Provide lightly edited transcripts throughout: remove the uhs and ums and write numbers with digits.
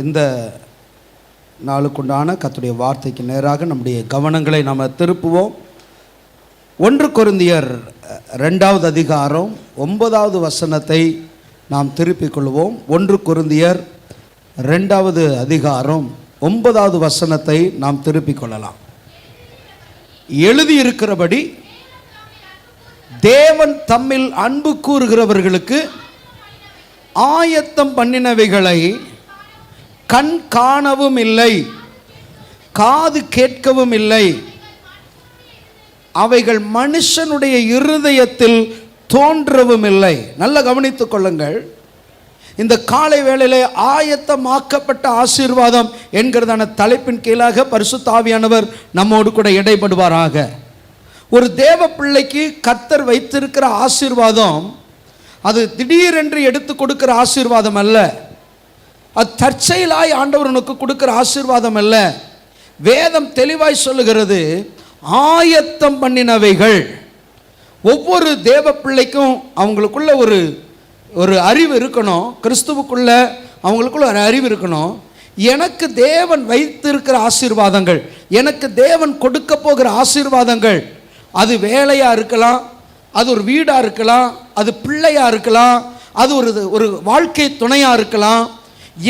இந்த நாளுக்குண்டான கர்த்தருடைய வார்த்தைக்கு நேராக நம்முடைய கவனங்களை நாம் திருப்புவோம். 1 கொரிந்தியர் 2வது அதிகாரம் 9வது வசனத்தை நாம் திருப்பிக் கொள்வோம். 1 கொரிந்தியர் 2வது அதிகாரம் 9வது வசனத்தை நாம் திருப்பிக் கொள்ளலாம். எழுதியிருக்கிறபடி தேவன் தம்மில் அன்பு கூறுகிறவர்களுக்கு ஆயத்தம் பண்ணினவைகளை கண் காணவும் இல்லை, காது கேட்கவும் இல்லை, அவைகள் மனுஷனுடைய இருதயத்தில் தோன்றவும் இல்லை. நல்ல கவனித்துக் கொள்ளுங்கள். இந்த காலை வேளையிலே ஆயத்தமாக்கப்பட்ட ஆசீர்வாதம் என்கிறதான தலைப்பின் கீழாக பரிசுத்த ஆவியானவர் நம்மோடு கூட இடைப்படுவாராக. ஒரு தேவ பிள்ளைக்கு கர்த்தர் வைத்திருக்கிற ஆசீர்வாதம் அது திடீரென்று எடுத்து கொடுக்கிற ஆசீர்வாதம் அல்ல. அது தற்செயலாய் ஆண்டவர் உனக்கு கொடுக்கிற ஆசீர்வாதம் அல்ல. வேதம் தெளிவாய் சொல்லுகிறது, ஆயத்தம் பண்ணினவைகள். ஒவ்வொரு தேவ பிள்ளைக்கும் அவங்களுக்குள்ள ஒரு அறிவு இருக்கணும். கிறிஸ்துவுக்குள்ள அவங்களுக்குள்ள ஒரு அறிவு இருக்கணும். எனக்கு தேவன் வைத்திருக்கிற ஆசீர்வாதங்கள், எனக்கு தேவன் கொடுக்க போகிற ஆசீர்வாதங்கள், அது வேலையாக இருக்கலாம், அது ஒரு வீடாக இருக்கலாம், அது பிள்ளையாக இருக்கலாம், அது ஒரு வாழ்க்கை துணையாக இருக்கலாம்.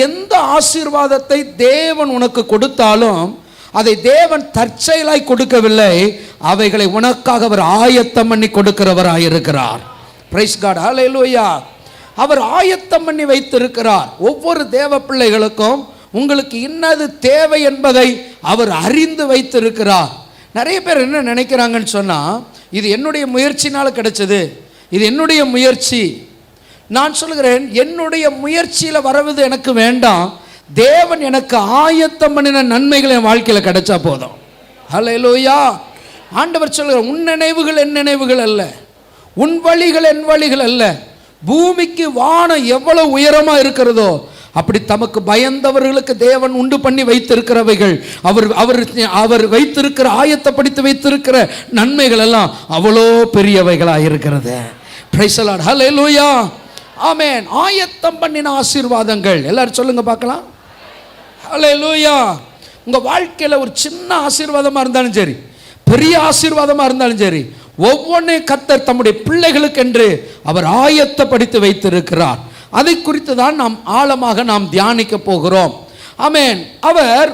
எந்த ஆசீர்வாதத்தை தேவன் உனக்கு கொடுத்தாலும் அதை தேவன் தற்செயலாய் கொடுக்கவில்லை. அவைகளை உனக்காக அவர் ஆயத்தம் பண்ணி கொடுக்கிறவராயிருக்கிறார். பிரைஸ் காட், ஹல்லேலூயா. அவர் ஆயத்தம் பண்ணி வைத்திருக்கிறார். ஒவ்வொரு தேவ பிள்ளைகளுக்கும் உங்களுக்கு இன்னது தேவை என்பதை அவர் அறிந்து வைத்திருக்கிறார். நிறைய பேர் என்ன நினைக்கிறாங்கன்னு சொன்னால், இது என்னுடைய முயற்சினால் கிடைச்சது, இது என்னுடைய முயற்சி. நான் சொல்கிறேன், என்னுடைய முயற்சியில் வரவது எனக்கு வேண்டாம். தேவன் எனக்கு ஆயத்தம் பண்ணின நன்மைகள் என் வாழ்க்கையில் கிடைச்சா போதும். ஹல்லேலூயா. ஆண்டவர் சொல்கிறார், உன் நினைவுகள் என் நினைவுகள் அல்ல, உன் வழிகள் என் வழிகள் அல்ல. பூமிக்கு வானம் எவ்வளவு உயரமாக இருக்கிறதோ அப்படி தமக்கு பயந்தவர்களுக்கு தேவன் உண்டு பண்ணி வைத்திருக்கிறவைகள், அவர் வைத்திருக்கிற ஆயத்தப்படுத்தி வைத்திருக்கிற நன்மைகள் எல்லாம் அவ்வளோ பெரியவைகளாக இருக்கிறது. பிரைஸ் தி லார்ட், ஹல்லேலூயா, ஆமென். ஆயத்தம் பண்ணின ஆசீர்வாதங்கள் எல்லாரும் சொல்லுங்க பார்க்கலாம். ஹல்லேலூயா. உங்க வாழ்க்கையில் ஒரு சின்ன ஆசீர்வாதமாக இருந்தாலும் சரி, பெரிய ஆசீர்வாதமாக இருந்தாலும் சரி, ஒவ்வொன்றையும் கர்த்தர் தம்முடைய பிள்ளைகளுக்கு என்று அவர் ஆயத்தப்படுத்தி வைத்திருக்கிறார். அதை குறித்து தான் நாம் ஆழமாக தியானிக்க போகிறோம். ஆமென். அவர்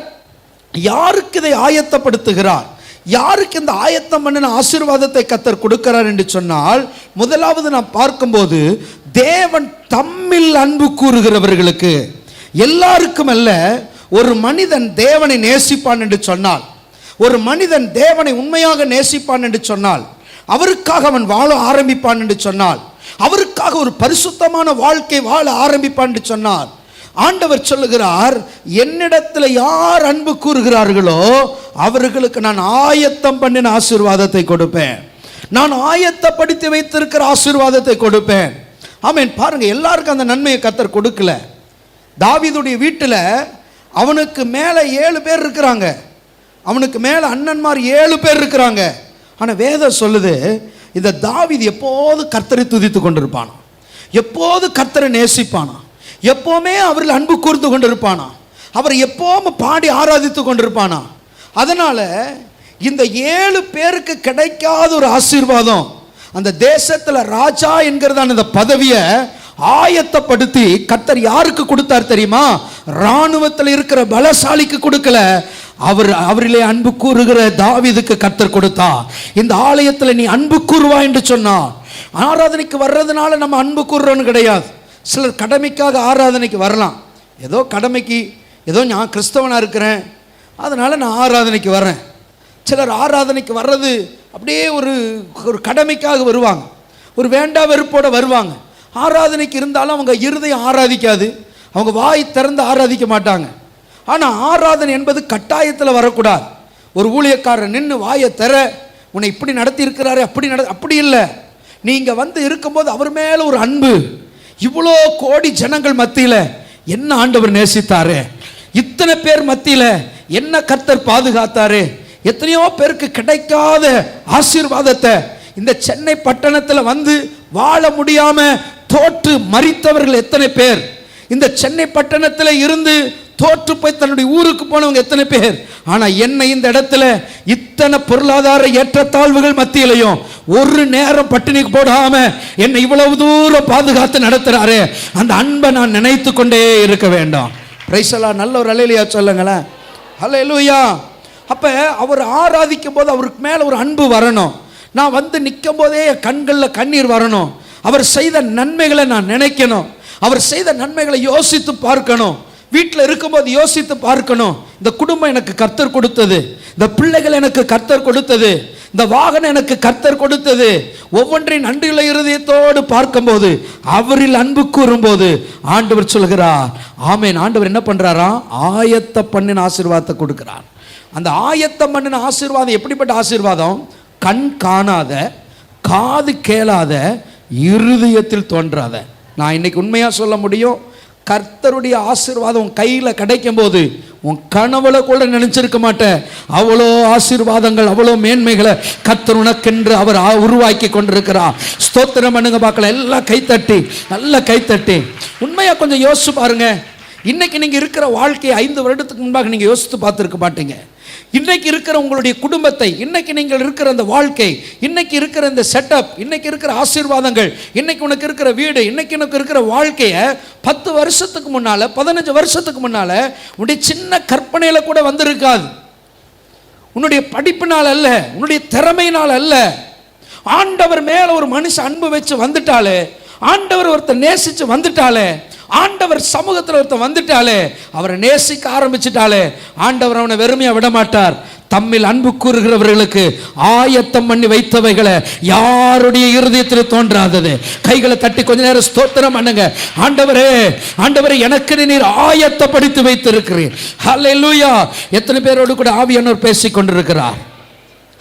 யாருக்கு இதை ஆயத்தப்படுத்துகிறார், யாருக்கு இந்த ஆயத்தம் பண்ணின ஆசீர்வாதத்தை கர்த்தர் கொடுக்கிறார் என்று சொன்னால், முதலாவது நாம் பார்க்கும்போது தேவன் தம்மில் அன்பு கூறுகிறவர்களுக்கு. எல்லாருக்கும் அல்ல. ஒரு மனிதன் தேவனை நேசிப்பான் என்று சொன்னால், ஒரு மனிதன் தேவனை உண்மையாக நேசிப்பான் என்று சொன்னால், அவருக்காக அவன் வாழ ஆரம்பிப்பான் என்று சொன்னால், அவருக்காக ஒரு பரிசுத்தமான வாழ்க்கை வாழ ஆரம்பிப்பான் என்று சொன்னார். ஆண்டவர் சொல்லுகிறார், என்னிடத்தில் யார் அன்பு கூறுகிறார்களோ அவர்களுக்கு நான் ஆயத்தம் பண்ணின ஆசீர்வாதத்தை கொடுப்பேன், நான் ஆயத்தப்படுத்தி வைத்திருக்கிற ஆசீர்வாதத்தை கொடுப்பேன். ஆமென். பாருங்க, எல்லாருக்கும் அந்த நன்மையை கர்த்தர் கொடுக்கல. தாவீதுடைய வீட்டில் அவனுக்கு மேலே 7 பேர் இருக்கிறாங்க, அவனுக்கு மேலே அண்ணன்மார் 7 பேர் இருக்கிறாங்க. ஆனால் வேதம் சொல்லுது, இந்த தாவீது எப்போது கர்த்தரை துதித்து கொண்டிருப்பானா, எப்போது கர்த்தரை நேசிப்பானா, எப்போவுமே அவர்கள் அன்பு கூர்ந்து கொண்டிருப்பானா, அவர் எப்போவும் பாடி ஆராதித்து கொண்டிருப்பானா. அதனால் இந்த 7 பேருக்கு கிடைக்காத ஒரு ஆசீர்வாதம், அந்த தேசத்தில் ராஜா என்கிறதான இந்த பதவியை ஆயத்தப்படுத்தி கர்த்தர் யாருக்கு கொடுத்தார் தெரியுமா? இராணுவத்தில் இருக்கிற பலசாலிக்கு கொடுக்கல, அவரிலே அன்பு கூறுகிற தாவீதுக்கு கர்த்தர் கொடுத்தார். இந்த ஆலயத்தில் நீ அன்பு கூறுவா என்று சொன்னார். ஆராதனைக்கு வர்றதுனால நம்ம அன்பு கூறுறோன்னு கிடையாது. சிலர் கடமைக்காக ஆராதனைக்கு வரலாம். ஏதோ கடமைக்கு, ஏதோ நான் கிறிஸ்தவனாக இருக்கிறேன் அதனால் நான் ஆராதனைக்கு வர்றேன். சிலர் ஆராதனைக்கு வர்றது அப்படியே ஒரு கடமைக்காக வருவாங்க, ஒரு வேண்டா வெறுப்போடு வருவாங்க. ஆராதனைக்கு இருந்தாலும் அவங்க இருதயம் ஆராதிக்காது, அவங்க வாய் திறந்து ஆராதிக்க மாட்டாங்க. ஆனால் ஆராதனை என்பது கட்டாயத்தில் வரக்கூடாது. ஒரு ஊழியக்காரர் நின்று வாயை திற, உன்னை இப்படி நடத்தி இருக்கிறாரு, அப்படி இல்லை. நீங்கள் வந்து இருக்கும்போது அவர் மேலே ஒரு அன்பு, இவ்வளோ கோடி ஜனங்கள் மத்தியில் என்ன ஆண்டவர் நேசித்தாரு, இத்தனை பேர் மத்தியில் என்ன கர்த்தர் பாதுகாத்தாரு, எத்தனையோ பேருக்கு கிடைக்காத ஆசீர்வாதத்தை இந்த சென்னை பட்டணத்தில் வந்து வாழ முடியாம தோற்று மரித்தவர்கள் எத்தனை பேர், இந்த சென்னை பட்டணத்தில் இருந்து தோற்று போய் தன்னுடைய ஊருக்கு போனவங்க எத்தனை பேர்? ஆனா என்னை இந்த இடத்துல இத்தனை பொருளாதார ஏற்றத்தாழ்வுகள் மத்தியிலையும் ஒரு நேரம் பட்டினிக்கு போடாம என்னை இவ்வளவு தூரம் பாதுகாத்து நடத்துறாரு. அந்த அன்பை நான் நினைத்து கொண்டே இருக்க வேண்டும். Price the Lord. நல்ல ஒரு அல்லேலூயா சொல்லுங்களேன். அல்லேலூயா. அப்ப அவர் ஆராதிக்கும் போது அவருக்கு மேல ஒரு அன்பு வரணும். நான் வந்து நிற்கும் போதே கண்களில் கண்ணீர் வரணும். அவர் செய்த நன்மைகளை நான் நினைக்கணும். அவர் செய்த நன்மைகளை யோசித்து பார்க்கணும். வீட்டில் இருக்கும்போது யோசித்து பார்க்கணும். இந்த குடும்பம் எனக்கு கர்த்தர் கொடுத்தது, இந்த பிள்ளைகள் எனக்கு கர்த்தர் கொடுத்தது, இந்த வாகனம் எனக்கு கர்த்தர் கொடுத்தது. ஒவ்வொன்றையும் நன்றியுள்ள இருதயத்தோடு பார்க்கும்போது, அவரில் அன்பு கூறும்போது ஆண்டவர் சொல்கிறார் ஆமென். ஆண்டவர் என்ன பண்றாரா? ஆயத்த பண்ணின ஆசீர்வாதத்தை கொடுக்கிறார். அந்த ஆயத்தம் பண்ணின ஆசீர்வாதம் எப்படிப்பட்ட ஆசீர்வாதம்? கண் காணாத, காது கேளாத, இருதயத்தில் தோன்றாத. நான் இன்னைக்கு உண்மையா சொல்ல முடியும், கர்த்தருடைய ஆசீர்வாதம் உன் கையில் கிடைக்கும் போது உன் கனவுல கூட நினைச்சிருக்க மாட்டேன். அவ்வளோ ஆசீர்வாதங்கள், அவ்வளோ மேன்மைகளை கர்த்தர் உனக்கென்று அவர் உருவாக்கி கொண்டிருக்கிறார். ஸ்தோத்திரம் பண்ணுங்க பார்க்கலாம். எல்லாம் கைத்தட்டி, நல்ல கைத்தட்டி. உண்மையா கொஞ்சம் யோசிச்சு பாருங்க. இன்னைக்கு நீங்க இருக்கிற வாழ்க்கையை 5 வருடத்துக்கு முன்பாக நீங்க யோசித்து பார்த்துருக்க மாட்டீங்க. இன்னைக்கு இருக்கிற உங்களுடைய குடும்பத்தை, இன்னைக்கு நீங்கள் இருக்கிற அந்த வாழ்க்கை, இன்னைக்கு இருக்கிற இந்த செட்டப், இன்னைக்கு இருக்கிற ஆசீர்வாதங்கள், இன்னைக்கு உனக்கு இருக்கிற வீடு, இன்னைக்கு உனக்கு இருக்கிற வாழ்க்கையை 10 வருஷத்துக்கு முன்னால, 15 வருஷத்துக்கு முன்னால உன்னுடைய சின்ன கற்பனையில கூட வந்திருக்காது. உன்னுடைய படிப்பினால் அல்ல, உன்னுடைய திறமையினால் அல்ல. ஆண்டவர் மேல ஒரு மனுஷன் அன்பு வச்சு வந்துட்டாலே, ஆண்டவர் ஒருத்தர் நேசிச்சு வந்துட்டாலே, ஆண்டவர் சமூகத்தில் ஒருத்தர் வந்துட்டாலே, அவரை நேசிக்க ஆரம்பிச்சுட்டாலே, ஆண்டவர் அவனை வெறுமையா விட மாட்டார். தம்மில் அன்பு கூறுகிறவர்களுக்கு ஆயத்தம் பண்ணி வைத்தவைகளை யாருடைய இருதயத்தில் தோன்றாதது. கைகளை தட்டி கொஞ்ச நேரம் ஸ்தோத்திரம் பண்ணுங்க. ஆண்டவரே, ஆண்டவரே, எனக்கு நீர் ஆயத்தப்படுத்தி வைத்திருக்கிறீர். ஹல்லேலூயா. எத்தனை பேரோடு கூட ஆவியானவர் பேசிக் கொண்டிருக்கிறார்.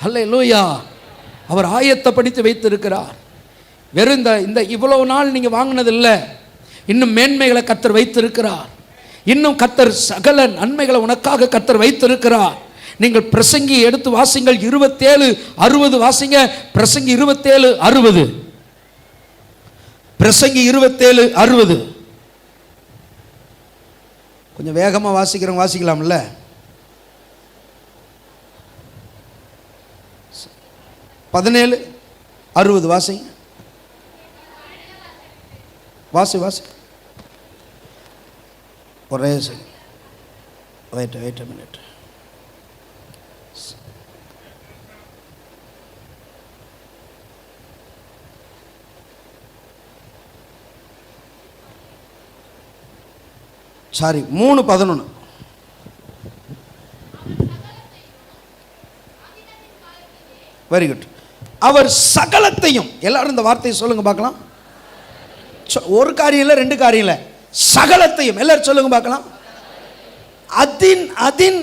ஹல்லேலூயா. அவர் ஆயத்தப்படுத்தி வைத்திருக்கிறார். வெறும் இந்த இவ்வளவு நாள் நீங்க வாங்கினது இல்லை, இன்னும் மேன்மைகளை கர்த்தர் வைத்திருக்கிறார். இன்னும் கர்த்தர் சகல நன்மைகளை உனக்காக கர்த்தர் வைத்திருக்கிறார். நீங்கள் பிரசங்கி எடுத்து வாசிங்கள். 27:60 வாசிங்க. பிரசங்கி 27:60. பிரசங்கி 27:60. கொஞ்சம் வேகமா வாசிக்கிறோம், வாசிக்கலாம்ல? பதினேழு 60 வாசிங்க. வாசி வாசி. ஒரே second. Wait a minute. Sorry, 3:11. Very good. அவர் சகலத்தையும், எல்லாரும் இந்த வார்த்தையை சொல்லுங்க பார்க்கலாம். ஒரு காரியம் இல்லை, 2 காரியம் இல்லை, சகலத்தையும் எல்லாரும் சொல்லுங்க பார்க்கலாம். அதின்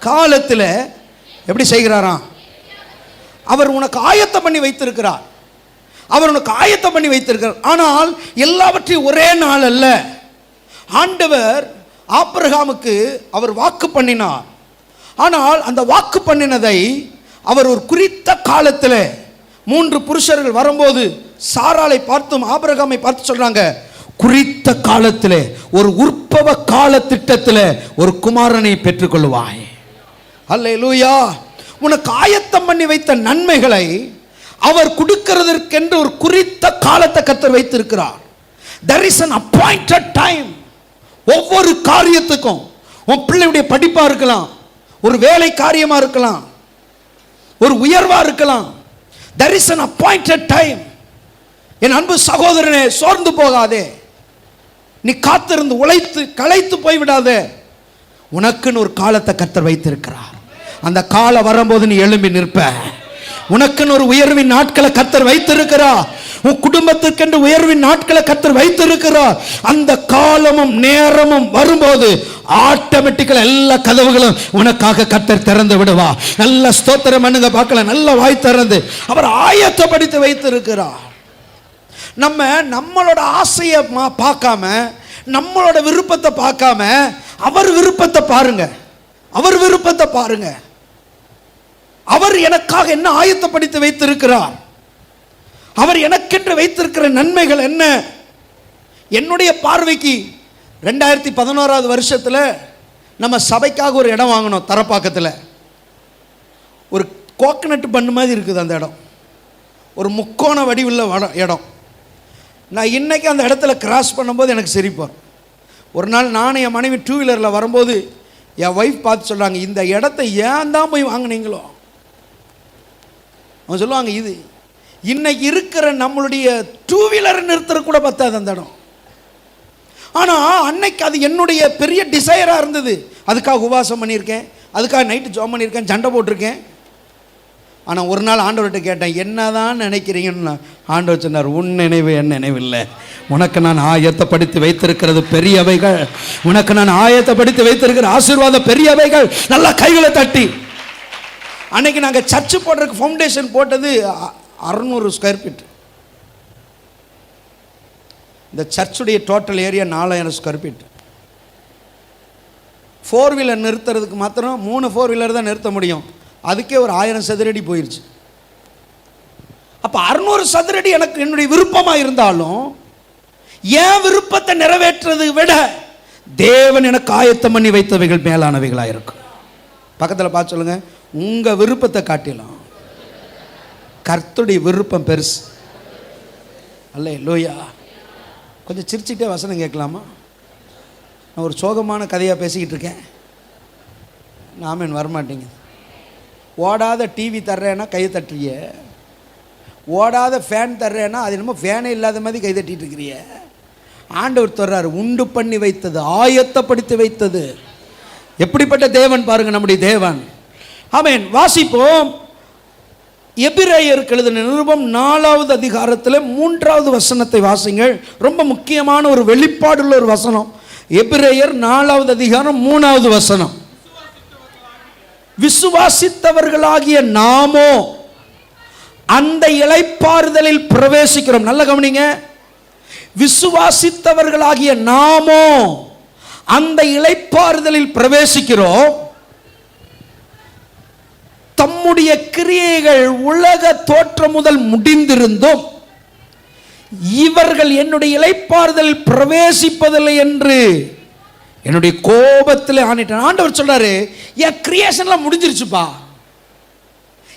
காலத்தில் எப்படி செய்கிறாராம்? அவர் உனக்கு ஆயத்தம் பண்ணி வைத்திருக்கிறார். அவர் உனக்கு ஆயத்தம் பண்ணி வைத்திருக்கிறார். ஆனால் எல்லாவற்றையும் ஒரே நாள் அல்ல. ஆண்டவர் ஆபிரகாமுக்கு அவர் வாக்கு பண்ணினார். ஆனால் அந்த வாக்கு பண்ணினதை அவர் ஒரு குறித்த காலத்தில் 3 புருஷர்கள் வரும்போது சாராளை பார்த்தும் ஆபிரகாமை பார்த்து சொல்றாங்க, குறித்த காலத்தில், ஒரு உற்பவ கால திட்டத்தில் ஒரு குமாரனை பெற்றுக்கொள்வாய். அல்லேலூயா. உனக்கு ஆயத்தம் பண்ணி வைத்த நன்மைகளை அவர் கொடுக்கிறதற்கென்று ஒரு குறித்த காலத்தை கர்த்தர் வைத்திருக்கிறார். There is an appointed time. ஒவ்வொரு காரியத்துக்கும், உன் பிள்ளையுடைய படிப்பா இருக்கலாம், ஒரு வேலை காரியமா இருக்கலாம், ஒரு உயர்வா இருக்கலாம். There is an appointed time. என் அன்பு சகோதரனே, சோர்ந்து போகாதே. நீ காத்திருந்து உழைத்து களைத்து போய்விடாதே. உனக்குன்னு ஒரு காலத்தை கர்த்தர் வைத்திருக்கிறார். அந்த காலம் வரும்போது நீ எழும்பி நிற்ப. உனக்குன்னு ஒரு உயர்வின் நாட்களை கர்த்தர் வைத்திருக்கிறார். உன் குடும்பத்திற்கென்று உயர்வின் நாட்களை கர்த்தர் வைத்திருக்கிறார். அந்த காலமும் நேரமும் வரும்போது ஆட்டோமேட்டிக்கலா எல்லா கதவுகளும் உனக்காக கர்த்தர் திறந்து விடுவா. நல்ல ஸ்தோத்திரம் பண்ணுங்க பார்க்கலாம். நல்ல வாய் திறந்து அவர் ஆயத்தப்படுத்தி வைத்திருக்கிறார். நம்மளோட ஆசையை பார்க்காம, நம்மளோட விருப்பத்தை பார்க்காம, அவர் விருப்பத்தை பாருங்க. அவர் விருப்பத்தை பாருங்க. அவர் எனக்காக என்ன ஆயத்தப்படுத்தி வைத்திருக்கிறார், அவர் எனக்கென்று வைத்திருக்கிற நன்மைகள் என்ன. என்னுடைய பார்வைக்கு 2011 வருஷத்தில் நம்ம சபைக்காக ஒரு இடம் வாங்கினோம். தரப்பாக்கத்தில் ஒரு கோகனட் பண்ணு மாதிரி இருக்குது அந்த இடம். ஒரு முக்கோண வடிவுள்ள இடம். நான் இன்றைக்கி அந்த இடத்துல கிராஸ் பண்ணும்போது எனக்கு சிரிப்போம். ஒரு நாள் நானும் என் மனைவி 2 வீலரில் வரும்போது என் ஒய்ஃப் பார்த்து சொல்கிறாங்க, இந்த இடத்த ஏன் தான் போய் வாங்கினீங்களோ? அவங்க சொல்லுவாங்க, இது இன்னைக்கு இருக்கிற நம்மளுடைய 2 வீலர் நிறுத்துற கூட பத்தாது அந்த இடம். ஆனால் அன்னைக்கு அது என்னுடைய பெரிய டிசைராக இருந்தது. அதுக்காக உபவாசம் பண்ணியிருக்கேன், அதுக்காக நைட்டு ஜாம் பண்ணியிருக்கேன், சண்டை போட்டிருக்கேன். ஆனால் ஒரு நாள் ஆண்டவர்கிட்ட கேட்டேன், என்ன தான் நினைக்கிறீங்கன்னு. ஆண்டவர் சொன்னார், உன் நினைவு என் நினைவில்லை, உனக்கு நான் ஆயத்தப்படுத்தி வைத்திருக்கிறது பெரியவைகள், உனக்கு நான் ஆயத்தப்படுத்தி வைத்திருக்கிற ஆசீர்வாதம் பெரியவைகள். நல்லா கைகளை தட்டி. அன்னைக்கு நாங்கள் சர்ச்சு போடுறதுக்கு ஃபவுண்டேஷன் போட்டது 600 ஸ்கொயர் ஃபீட். இந்த சர்ச்சுடைய total area 4000 square feet. 4 wheeler நிறுத்துறதுக்கு மாத்திரம் 3 4 வீலர் தான் நிறுத்த முடியும். அதுக்கே ஒரு 1000 சதுரடி போயிடுச்சு. அப்போ 600 சதுரடி எனக்கு என்னுடைய விருப்பமாக இருந்தாலும் என் விருப்பத்தை நிறைவேற்றுறதை விட தேவன் எனக்கு ஆயத்தம் பண்ணி வைத்தவைகள் மேலானவைகளாக இருக்கும். பக்கத்தில் பார்த்து சொல்லுங்க, உங்கள் விருப்பத்தை காட்டிலும் கர்த்தருடைய விருப்பம் பெருசு. அல்லேலூயா. கொஞ்சம் சிரிச்சிட்டே வசனம் கேட்கலாமா? நான் ஒரு சோகமான கதையாக பேசிக்கிட்டு இருக்கேன். ஆமென் வரமாட்டேங்க. ஓடாத டிவி தர்றேன்னா கை தட்டுறிய, ஓடாத ஃபேன் தர்றேன்னா அது என்னமோ ஃபேனே இல்லாத மாதிரி கை தட்டிட்டு இருக்கிறிய. ஆண்டவர் தர்றாரு, உண்டு பண்ணி வைத்தது, ஆயத்தப்படுத்தி வைத்தது. எப்படிப்பட்ட தேவன் பாருங்க நம்முடைய தேவன். ஆமென். வாசிப்போம். எபிரேயருக்கு எழுதின நிருபம் 4வது அதிகாரத்தில் 3வது வசனத்தை வாசிங்கள். ரொம்ப முக்கியமான ஒரு வெளிப்பாடுள்ள ஒரு வசனம். எபிரேயர் 4வது அதிகாரம் 3வது வசனம். விசுவாசித்தவர்களாகிய நாமோ அந்த இளைப்பாறுதலில் பிரவேசிக்கிறோம். நல்ல கவனிங்க. விசுவாசித்தவர்களாகிய நாமோ அந்த இளைப்பாறுதலில் பிரவேசிக்கிறோம். தம்முடைய கிரியைகள் உலக தோற்றம் முதல் முடிந்திருந்தும் இவர்கள் என்னுடைய இளைப்பாறுதலில் பிரவேசிப்பதில்லை என்று என்னுடைய கோபத்தில் ஆணிட்டான். ஆண்டவர் சொல்றாரு, என் கிரியேஷன்லாம் முடிஞ்சிருச்சுப்பா,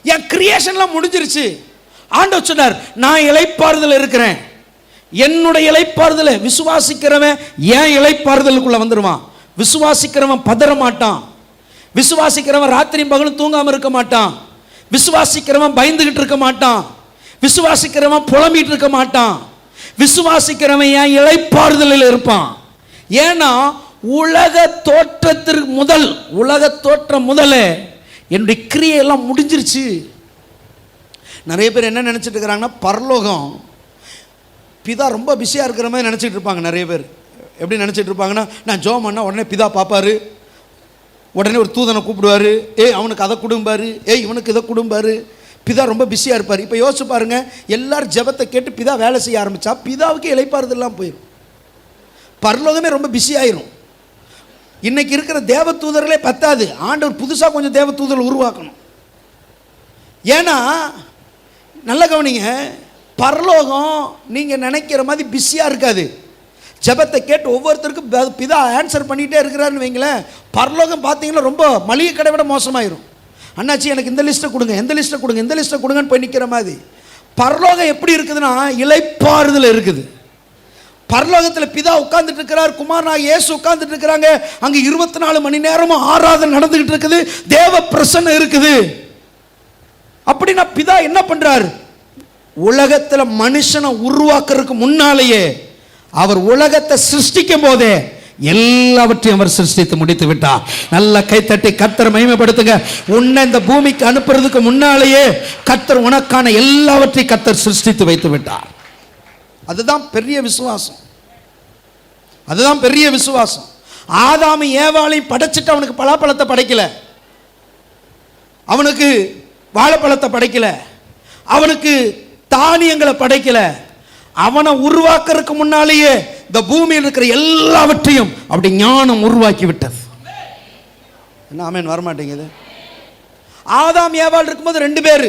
என் கிரியேஷன்லாம் முடிஞ்சிருச்சு. ஆண்டவர் சொன்னார், நான் இளைப்பாறுதல் இருக்கிறேன். என்னுடைய இளைப்பாறுதலை விசுவாசிக்கிறவன் ஏன் இளைப்பாறுதலுக்குள்ள வந்துடுவான். விசுவாசிக்கிறவன் பதற மாட்டான். விசுவாசிக்கிறவன் ராத்திரி பகலும் தூங்காம இருக்க மாட்டான். விசுவாசிக்கிறவன் பயந்துகிட்டு இருக்க மாட்டான். விசுவாசிக்கிறவன் புலம்பிட்டு இருக்க மாட்டான். விசுவாசிக்கிறவன் ஏன் இளைப்பாறுதலில் இருப்பான். ஏன்னா உலக தோற்றத்திற்கு முதல், உலக தோற்றம் முதலே என்னுடைய கிரியையெல்லாம் முடிஞ்சிருச்சு. நிறைய பேர் என்ன நினைச்சிட்டு இருக்கிறாங்கன்னா, பரலோகம் பிதா ரொம்ப பிஸியாக இருக்கிற மாதிரி நினச்சிட்டு இருப்பாங்க. நிறைய பேர் எப்படி நினச்சிட்டு இருப்பாங்கன்னா, நான் ஜோம் பண்ணால் உடனே பிதா பார்ப்பாரு, உடனே ஒரு தூதனை கூப்பிடுவார், அவனுக்கு அதை கொடும்பாரு, இவனுக்கு இதை கொடும்பாரு. பிதா ரொம்ப பிஸியாக இருப்பார். இப்போ யோசிச்சு பாருங்க, எல்லாரும் ஜெபத்தை கேட்டு பிதா வேலை செய்ய ஆரம்பித்தா பிதாவுக்கு இளைப்பாறுதெல்லாம் போயிடும். பரலோகமே ரொம்ப பிஸியாயிரும். இன்னைக்கு இருக்கிற தேவ தூதர்களே பத்தாது. ஆண்டவர் புதுசாக கொஞ்சம் தேவ தூதர்கள் உருவாக்கணும். ஏன்னா நல்ல கவனிங்க, பரலோகம் நீங்கள் நினைக்கிற மாதிரி பிஸியாக இருக்காது. ஜெபத்தை கேட்டு ஒவ்வொருத்தருக்கும் பிதா ஆன்சர் பண்ணிகிட்டே இருக்கிறாருன்னு வைங்களேன். பரலோகம் பார்த்தீங்கன்னா ரொம்ப மளிகை கடை விட மோசமாயிரும். அண்ணாச்சி எனக்கு இந்த லிஸ்ட்டை கொடுங்க, எந்த லிஸ்ட்டை கொடுங்க, எந்த லிஸ்ட்டை கொடுங்கன்னு போய் நிற்கிற மாதிரி. பரலோகம் எப்படி இருக்குதுன்னா இளைப்பாறுதல் இருக்குது. பரலோகத்தில் பிதா உட்கார்ந்துட்டு இருக்கிறார், குமாரனாகிய இயேசு உட்கார்ந்துட்டு இருக்கிறாங்க. அங்கே 24 மணி நேரமும் ஆராதனை நடந்துகிட்டு இருக்குது, தேவ பிரசன்னம் இருக்குது. அப்படின்னா பிதா என்ன பண்றார், உலகத்தில் மனுஷனை உருவாக்குறதுக்கு முன்னாலேயே அவர் உலகத்தை சிருஷ்டிக்கும் போதே எல்லாவற்றையும் அவர் சிருஷ்டித்து முடித்து விட்டார். நல்ல கைத்தட்டி கர்த்தரை மகிமைப்படுத்துங்க. உன்னை இந்த பூமிக்கு அனுப்புறதுக்கு முன்னாலேயே கர்த்தர் உனக்கான எல்லாவற்றையும் கர்த்தர் சிருஷ்டித்து வைத்து விட்டார். அதுதான் பெரிய விசுவாசம். அதுதான் பெரிய விசுவாசம். ஆதாமு ஏவாளையும் படைச்சிட்டு அவனுக்கு பலாப்பழத்தை படைக்கல, அவனுக்கு வாழைப்பழத்தை படைக்கல, அவனுக்கு தானியங்களை படைக்கல. அவனை உருவாக்குறதுக்கு முன்னாலேயே இந்த பூமியில் இருக்கிற எல்லாவற்றையும் அப்படி ஞானம் உருவாக்கி விட்டது. என்ன ஆமென் வரமாட்டேங்குது. ஆதாம் ஏவாள் இருக்கும்போது 2 பேர்.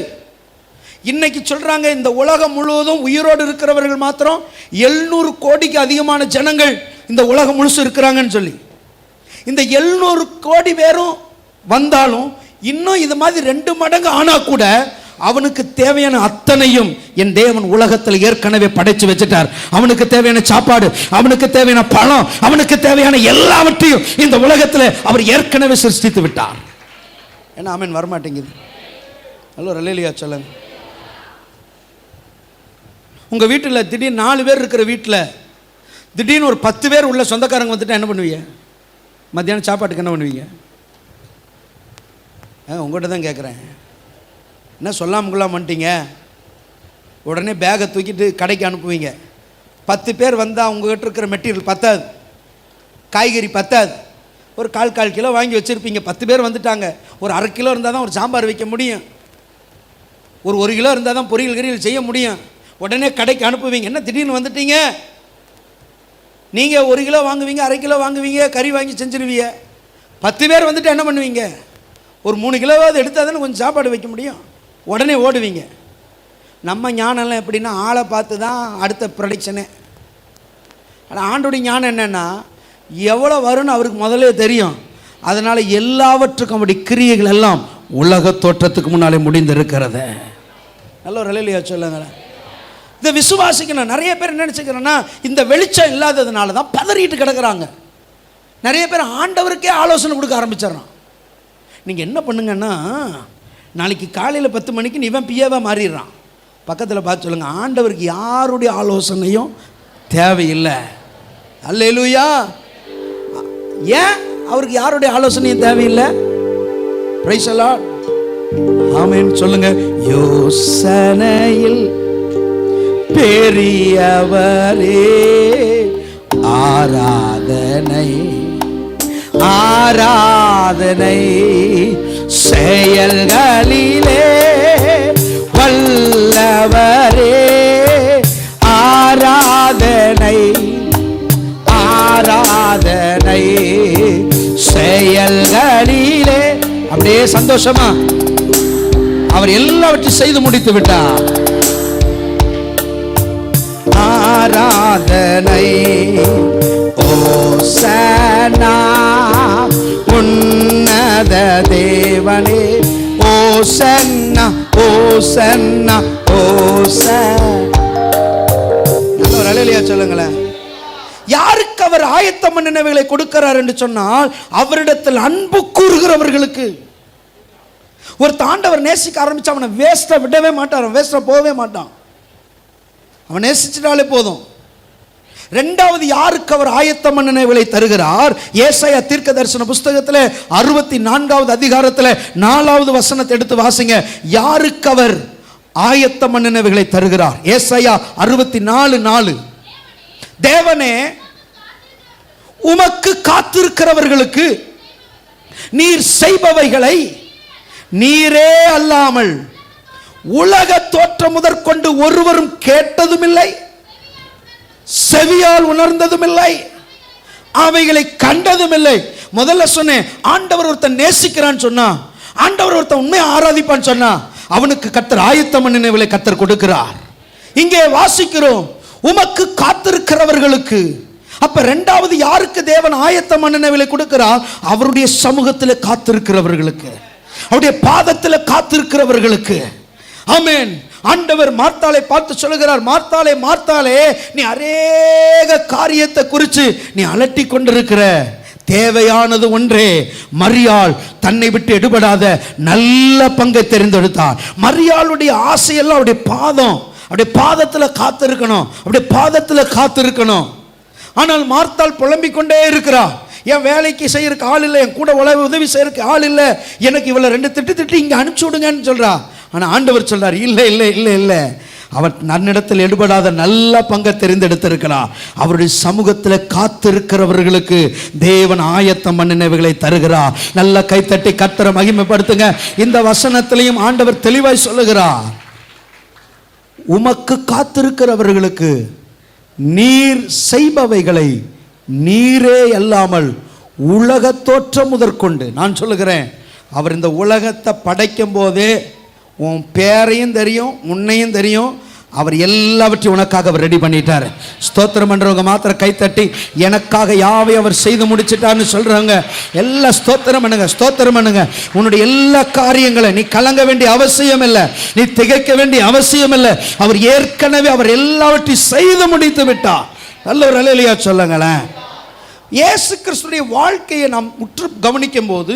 இன்னைக்கு சொல்றாங்க இந்த உலகம் முழுவதும் உயிரோடு இருக்கிறவர்கள் மாத்திரம் 700 கோடிக்கு அதிகமான ஜனங்கள் இந்த உலகம் முழுசு இருக்கிறாங்கன்னு சொல்லி. இந்த 700 கோடி பேரும் வந்தாலும் இன்னும் இது மாதிரி 2 மடங்கு ஆனா கூட அவனுக்கு தேவையான அத்தனையும் என் தேவன் உலகத்தில் ஏற்கனவே படைச்சு வச்சுட்டார். அவனுக்கு தேவையான சாப்பாடு, அவனுக்கு தேவையான பழம், அவனுக்கு தேவையான எல்லாவற்றையும் இந்த உலகத்தில் அவர் ஏற்கனவே சிருஷ்டித்து விட்டார். ஏன்னா ஆமென் வரமாட்டேங்குது. ஹலோ அல்லேலூயா சொல்லுங்க. உங்க வீட்டில் திடீர்னு 4 பேர் இருக்கிற வீட்டில் திடீர்னு ஒரு 10 பேர் உள்ள சொந்தக்காரங்க வந்துட்டு என்ன பண்ணுவீங்க? மத்தியானம் சாப்பாட்டுக்கு என்ன பண்ணுவீங்க? உங்கள்கிட்ட தான் கேட்குறேன். என்ன சொல்லாமக்குள்ளாம வந்துட்டீங்க? உடனே பேகை தூக்கிட்டு கடைக்கு அனுப்புவீங்க. 10 பேர் வந்தால் உங்கள்கிட்ட இருக்கிற மெட்டீரியல் பத்தாது, காய்கறி பத்தாது. ஒரு 1/4 கிலோ வாங்கி வச்சுருப்பீங்க. 10 பேர் வந்துட்டாங்க. ஒரு 1/2 கிலோ இருந்தால் தான் ஒரு சாம்பார் வைக்க முடியும். ஒரு 1 கிலோ இருந்தால் தான் பொரியல் கறியல் செய்ய முடியும். உடனே கடைக்கு அனுப்புவீங்க. என்ன திடீர்னு வந்துட்டீங்க? நீங்கள் 1 கிலோ வாங்குவீங்க, 1/2 கிலோ வாங்குவீங்க, கறி வாங்கி செஞ்சுருவீங்க. 10 பேர் வந்துட்டு என்ன பண்ணுவீங்க? ஒரு 3 கிலோவாவது எடுத்தால் தானே கொஞ்சம் சாப்பாடு வைக்க முடியும். உடனே ஓடுவீங்க. நம்ம ஞானம்லாம் எப்படின்னா ஆளை பார்த்து தான் அடுத்த ப்ரொடக்ஷனே. ஆனால் ஆண்டோடைய ஞானம் என்னென்னா எவ்வளோ வரும்னு அவருக்கு முதலே தெரியும். அதனால் எல்லாவற்றுக்கும் அப்படி கிரியைகள் எல்லாம் உலக தோற்றத்துக்கு முன்னாலே முடிந்திருக்கிறது. நல்ல ஒரு அல்லேலூயா சொல்லுங்களேன். இதை விசுவாசிக்கணும். நிறைய பேர் என்ன நினச்சிக்கிறேன்னா இந்த வெளிச்சம் இல்லாததுனால தான் பதறிட்டு கிடக்கிறாங்க. நிறைய பேர் ஆண்டவருக்கே ஆலோசனை கொடுக்க ஆரம்பிச்சிடறான். நீங்கள் என்ன பண்ணுங்கன்னா நாளைக்கு காலையில் 10 மணிக்கு நீ இவன் பிஏவாக மாறிடுறான். பக்கத்தில் பார்த்து சொல்லுங்கள், ஆண்டவருக்கு யாருடைய ஆலோசனையும் தேவையில்லை. அல்லேலூயா. ஏன் அவருக்கு யாருடைய ஆலோசனையும் தேவையில்லை? Price the Lord. ஆமென் சொல்லுங்க. யோசனையில் பெரியவரே ஆராதனை, ஆராதனை செயல்களிலே வல்லவரே ஆராதனை, ஆராதனை செயல்களிலே. அப்படியே சந்தோஷமா அவர் எல்லாவற்றையும் செய்து முடித்து விட்டார். ஆராதனை ஓசனா உன்னத தேவனே, ஓசன்னா ஓசன்னா ஓசன்னா. ஒரு அல்லேலூயா சொல்லுங்களேன். யாருக்கு அவர் ஆயத்தம் பண்ணினவைகளை கொடுக்கிறார் என்று சொன்னால் அவரிடத்தில் அன்பு கூறுகிறவர்களுக்கு. ஒரு தாண்டவர் நேசிக்க ஆரம்பிச்சு அவனை வேஸ்டா விடவே மாட்டான், வேஸ்டா போகவே மாட்டான். அவன் நேசிச்சிட்டாலே போதும். 2வது யாருக்கு அவர் ஆயத்தம் பண்ணினவைகளை தருகிறார்? ஏசாயா தீர்க்க தரிசன புஸ்தகத்தில் 64வது அதிகாரத்தில் 4வது வசனத்தை எடுத்து வாசிங்க. யாருக்கு அவர் ஆயத்தம் பண்ணினவைகளை தருகிறார்? ஏசாயா 64:4. தேவனே உமக்கு காத்திருக்கிறவர்களுக்கு நீர் செய்பவைகளை நீரே அல்லாமல் உலக தோற்றம் முதற்கொண்டு ஒருவரும் கேட்டதும் இல்லை, செவியால் உணர்ந்ததும் இல்லை, அவைகளை கண்டதும் இல்லை. முதல்ல சொன்னேன், ஆண்டவர் ஒருத்தன் நேசிக்கிறான்னு சொன்னா, ஆண்டவர் ஒருத்தன் உண்மையை ஆராதிப்பான்னு சொன்னா அவனுக்கு கர்த்தர் ஆயத்தம் பண்ணினவைகளை கர்த்தர் கொடுக்கிறார். இங்கே வாசிக்கிறோம், உமக்கு காத்திருக்கிறவர்களுக்கு. அப்ப 2வது யாருக்கு தேவன் ஆயத்தம் பண்ணினவைகளை கொடுக்கிறார்? அவருடைய சமூகத்தில் காத்திருக்கிறவர்களுக்கு, அவருடைய பாதத்தில் காத்திருக்கிறவர்களுக்கு. ஆமென். ஆண்டவர் மார்த்தாளை பார்த்து சொல்லுகிறார், மார்த்தாளே மார்த்தாளே, நீ அநேக காரியத்தை குறித்து நீ அலட்டி கொண்டிருக்கிற, தேவையானது ஒன்றே. மரியாள் தன்னை விட்டு எடுபடாத நல்ல பங்கை தெரிந்தெடுத்தார். மரியாளுடைய ஆசையெல்லாம் அவருடைய பாதம், அவருடைய பாதத்தில் காத்திருக்கணும், அவருடைய பாதத்தில் காத்திருக்கணும். ஆனால் மார்த்தாள் புலம்பிக் கொண்டே இருக்கிறார். என் வேலைக்கு செய்யறதுக்கு ஆள் இல்லை, என் கூட உதவி செய்யறதுக்கு ஆள் இல்லை, எனக்கு இவளை 2 திட்டு இங்கே அனுப்பிச்சு விடுங்கன்னு சொல்றா. ஆனால் ஆண்டவர் சொல்றார், இல்லை இல்லை இல்லை இல்லை, அவர் நன்னிடத்தில் எடுபடாத நல்ல பங்கை தெரிந்தெடுத்திருக்கிறார். அவருடைய சமூகத்தில் காத்திருக்கிறவர்களுக்கு தேவன் ஆயத்தம் பண்ணினவைகளை தருகிறார். நல்ல கைத்தட்டி கர்த்தரை மகிமைப்படுத்துங்க. இந்த வசனத்திலையும் ஆண்டவர் தெளிவாய் சொல்லுகிறார், உமக்கு காத்திருக்கிறவர்களுக்கு நீர் செய்பவைகளை நீரே அல்லாமல் உலக தோற்றம் முதற்கொண்டு. நான் சொல்லுகிறேன், அவர் இந்த உலகத்தை படைக்கும் போதே உன் பேரையும் தெரியும், உன்னையும் தெரியும், அவர் எல்லாவற்றையும் உனக்காக அவர் ரெடி பண்ணிட்டார். ஸ்தோத்திரம் பண்றவங்க மாத்திரம் கைத்தட்டி எனக்காக யாவை அவர் செய்து முடிச்சிட்டார்னு சொல்றவங்க எல்லாம் ஸ்தோத்திரம் பண்ணுங்க, ஸ்தோத்திரம் பண்ணுங்க. உன்னுடைய எல்லா காரியங்களை நீ கலங்க வேண்டிய அவசியம் இல்லை, நீ திகைக்க வேண்டிய அவசியம் இல்லை. அவர் ஏற்கனவே அவர் எல்லாவற்றையும் செய்து முடித்து விட்டார். நல்ல ஒரு அல்லேலூயா சொல்லுங்களேன். இயேசு கிறிஸ்துடைய வாழ்க்கையை நாம் உற்று கவனிக்கும் போது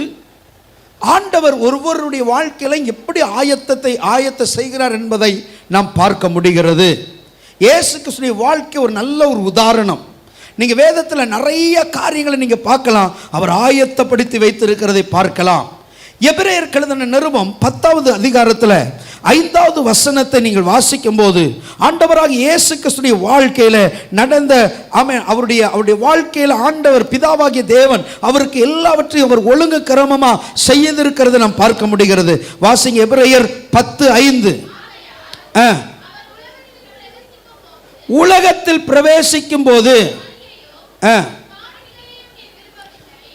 ஆண்டவர் ஒருவருடைய வாழ்க்கையில எப்படி ஆயத்த செய்கிறார் என்பதை நாம் பார்க்க முடிகிறது. இயேசு கிறிஸ்துடைய வாழ்க்கை ஒரு நல்ல ஒரு உதாரணம். நீங்க வேதத்தில் நிறைய காரியங்களை நீங்க பார்க்கலாம், அவர் ஆயத்தப்படுத்தி வைத்திருக்கிறதை பார்க்கலாம். எபிரேயர் எழுதின நிருபம் 10வது அதிகாரத்தில் 5வது வசனத்தை நீங்கள் வாசிக்கும் போது ஆண்டவராக இயேசு கிறிஸ்துடைய வாழ்க்கையில நடந்த அவருடைய வாழ்க்கையில் ஆண்டவர் பிதாவாகிய தேவன் அவருக்கு எல்லாவற்றையும் அவர் ஒழுங்கு கிரமமா செய்திருக்கிறது நாம் பார்க்க முடிகிறது. வாசிங்க எபிரேயர் 10:5. உலகத்தில் பிரவேசிக்கும் போது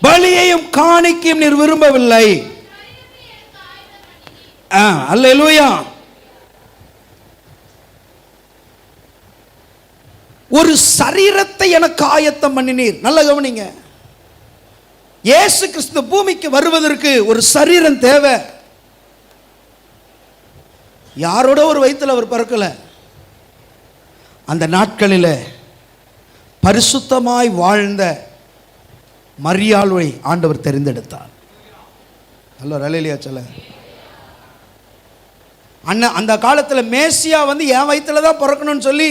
பலியையும் காணிக்கையும் நீர் விரும்பவில்லை. அல்லேலூயா. ஒரு சரீரத்தை எனக்கு ஆயத்தம் பண்ணினீர். நல்ல கவனிங்க, இயேசு கிறிஸ்து பூமிக்கு வருவதற்கு ஒரு சரீரம் தேவை. யாரோட ஒரு வயிற்றில் அவர் பிறக்கல. அந்த நாட்களில் பரிசுத்தமாய் வாழ்ந்த மரியாளை ஆண்டவர் தெரிந்தெடுத்தார். நல்ல அல்லேலூயா சொல்ல. அந்த காலத்தில் மேசியா என் வயிற்றில் தான் பிறக்கணும்னு சொல்லி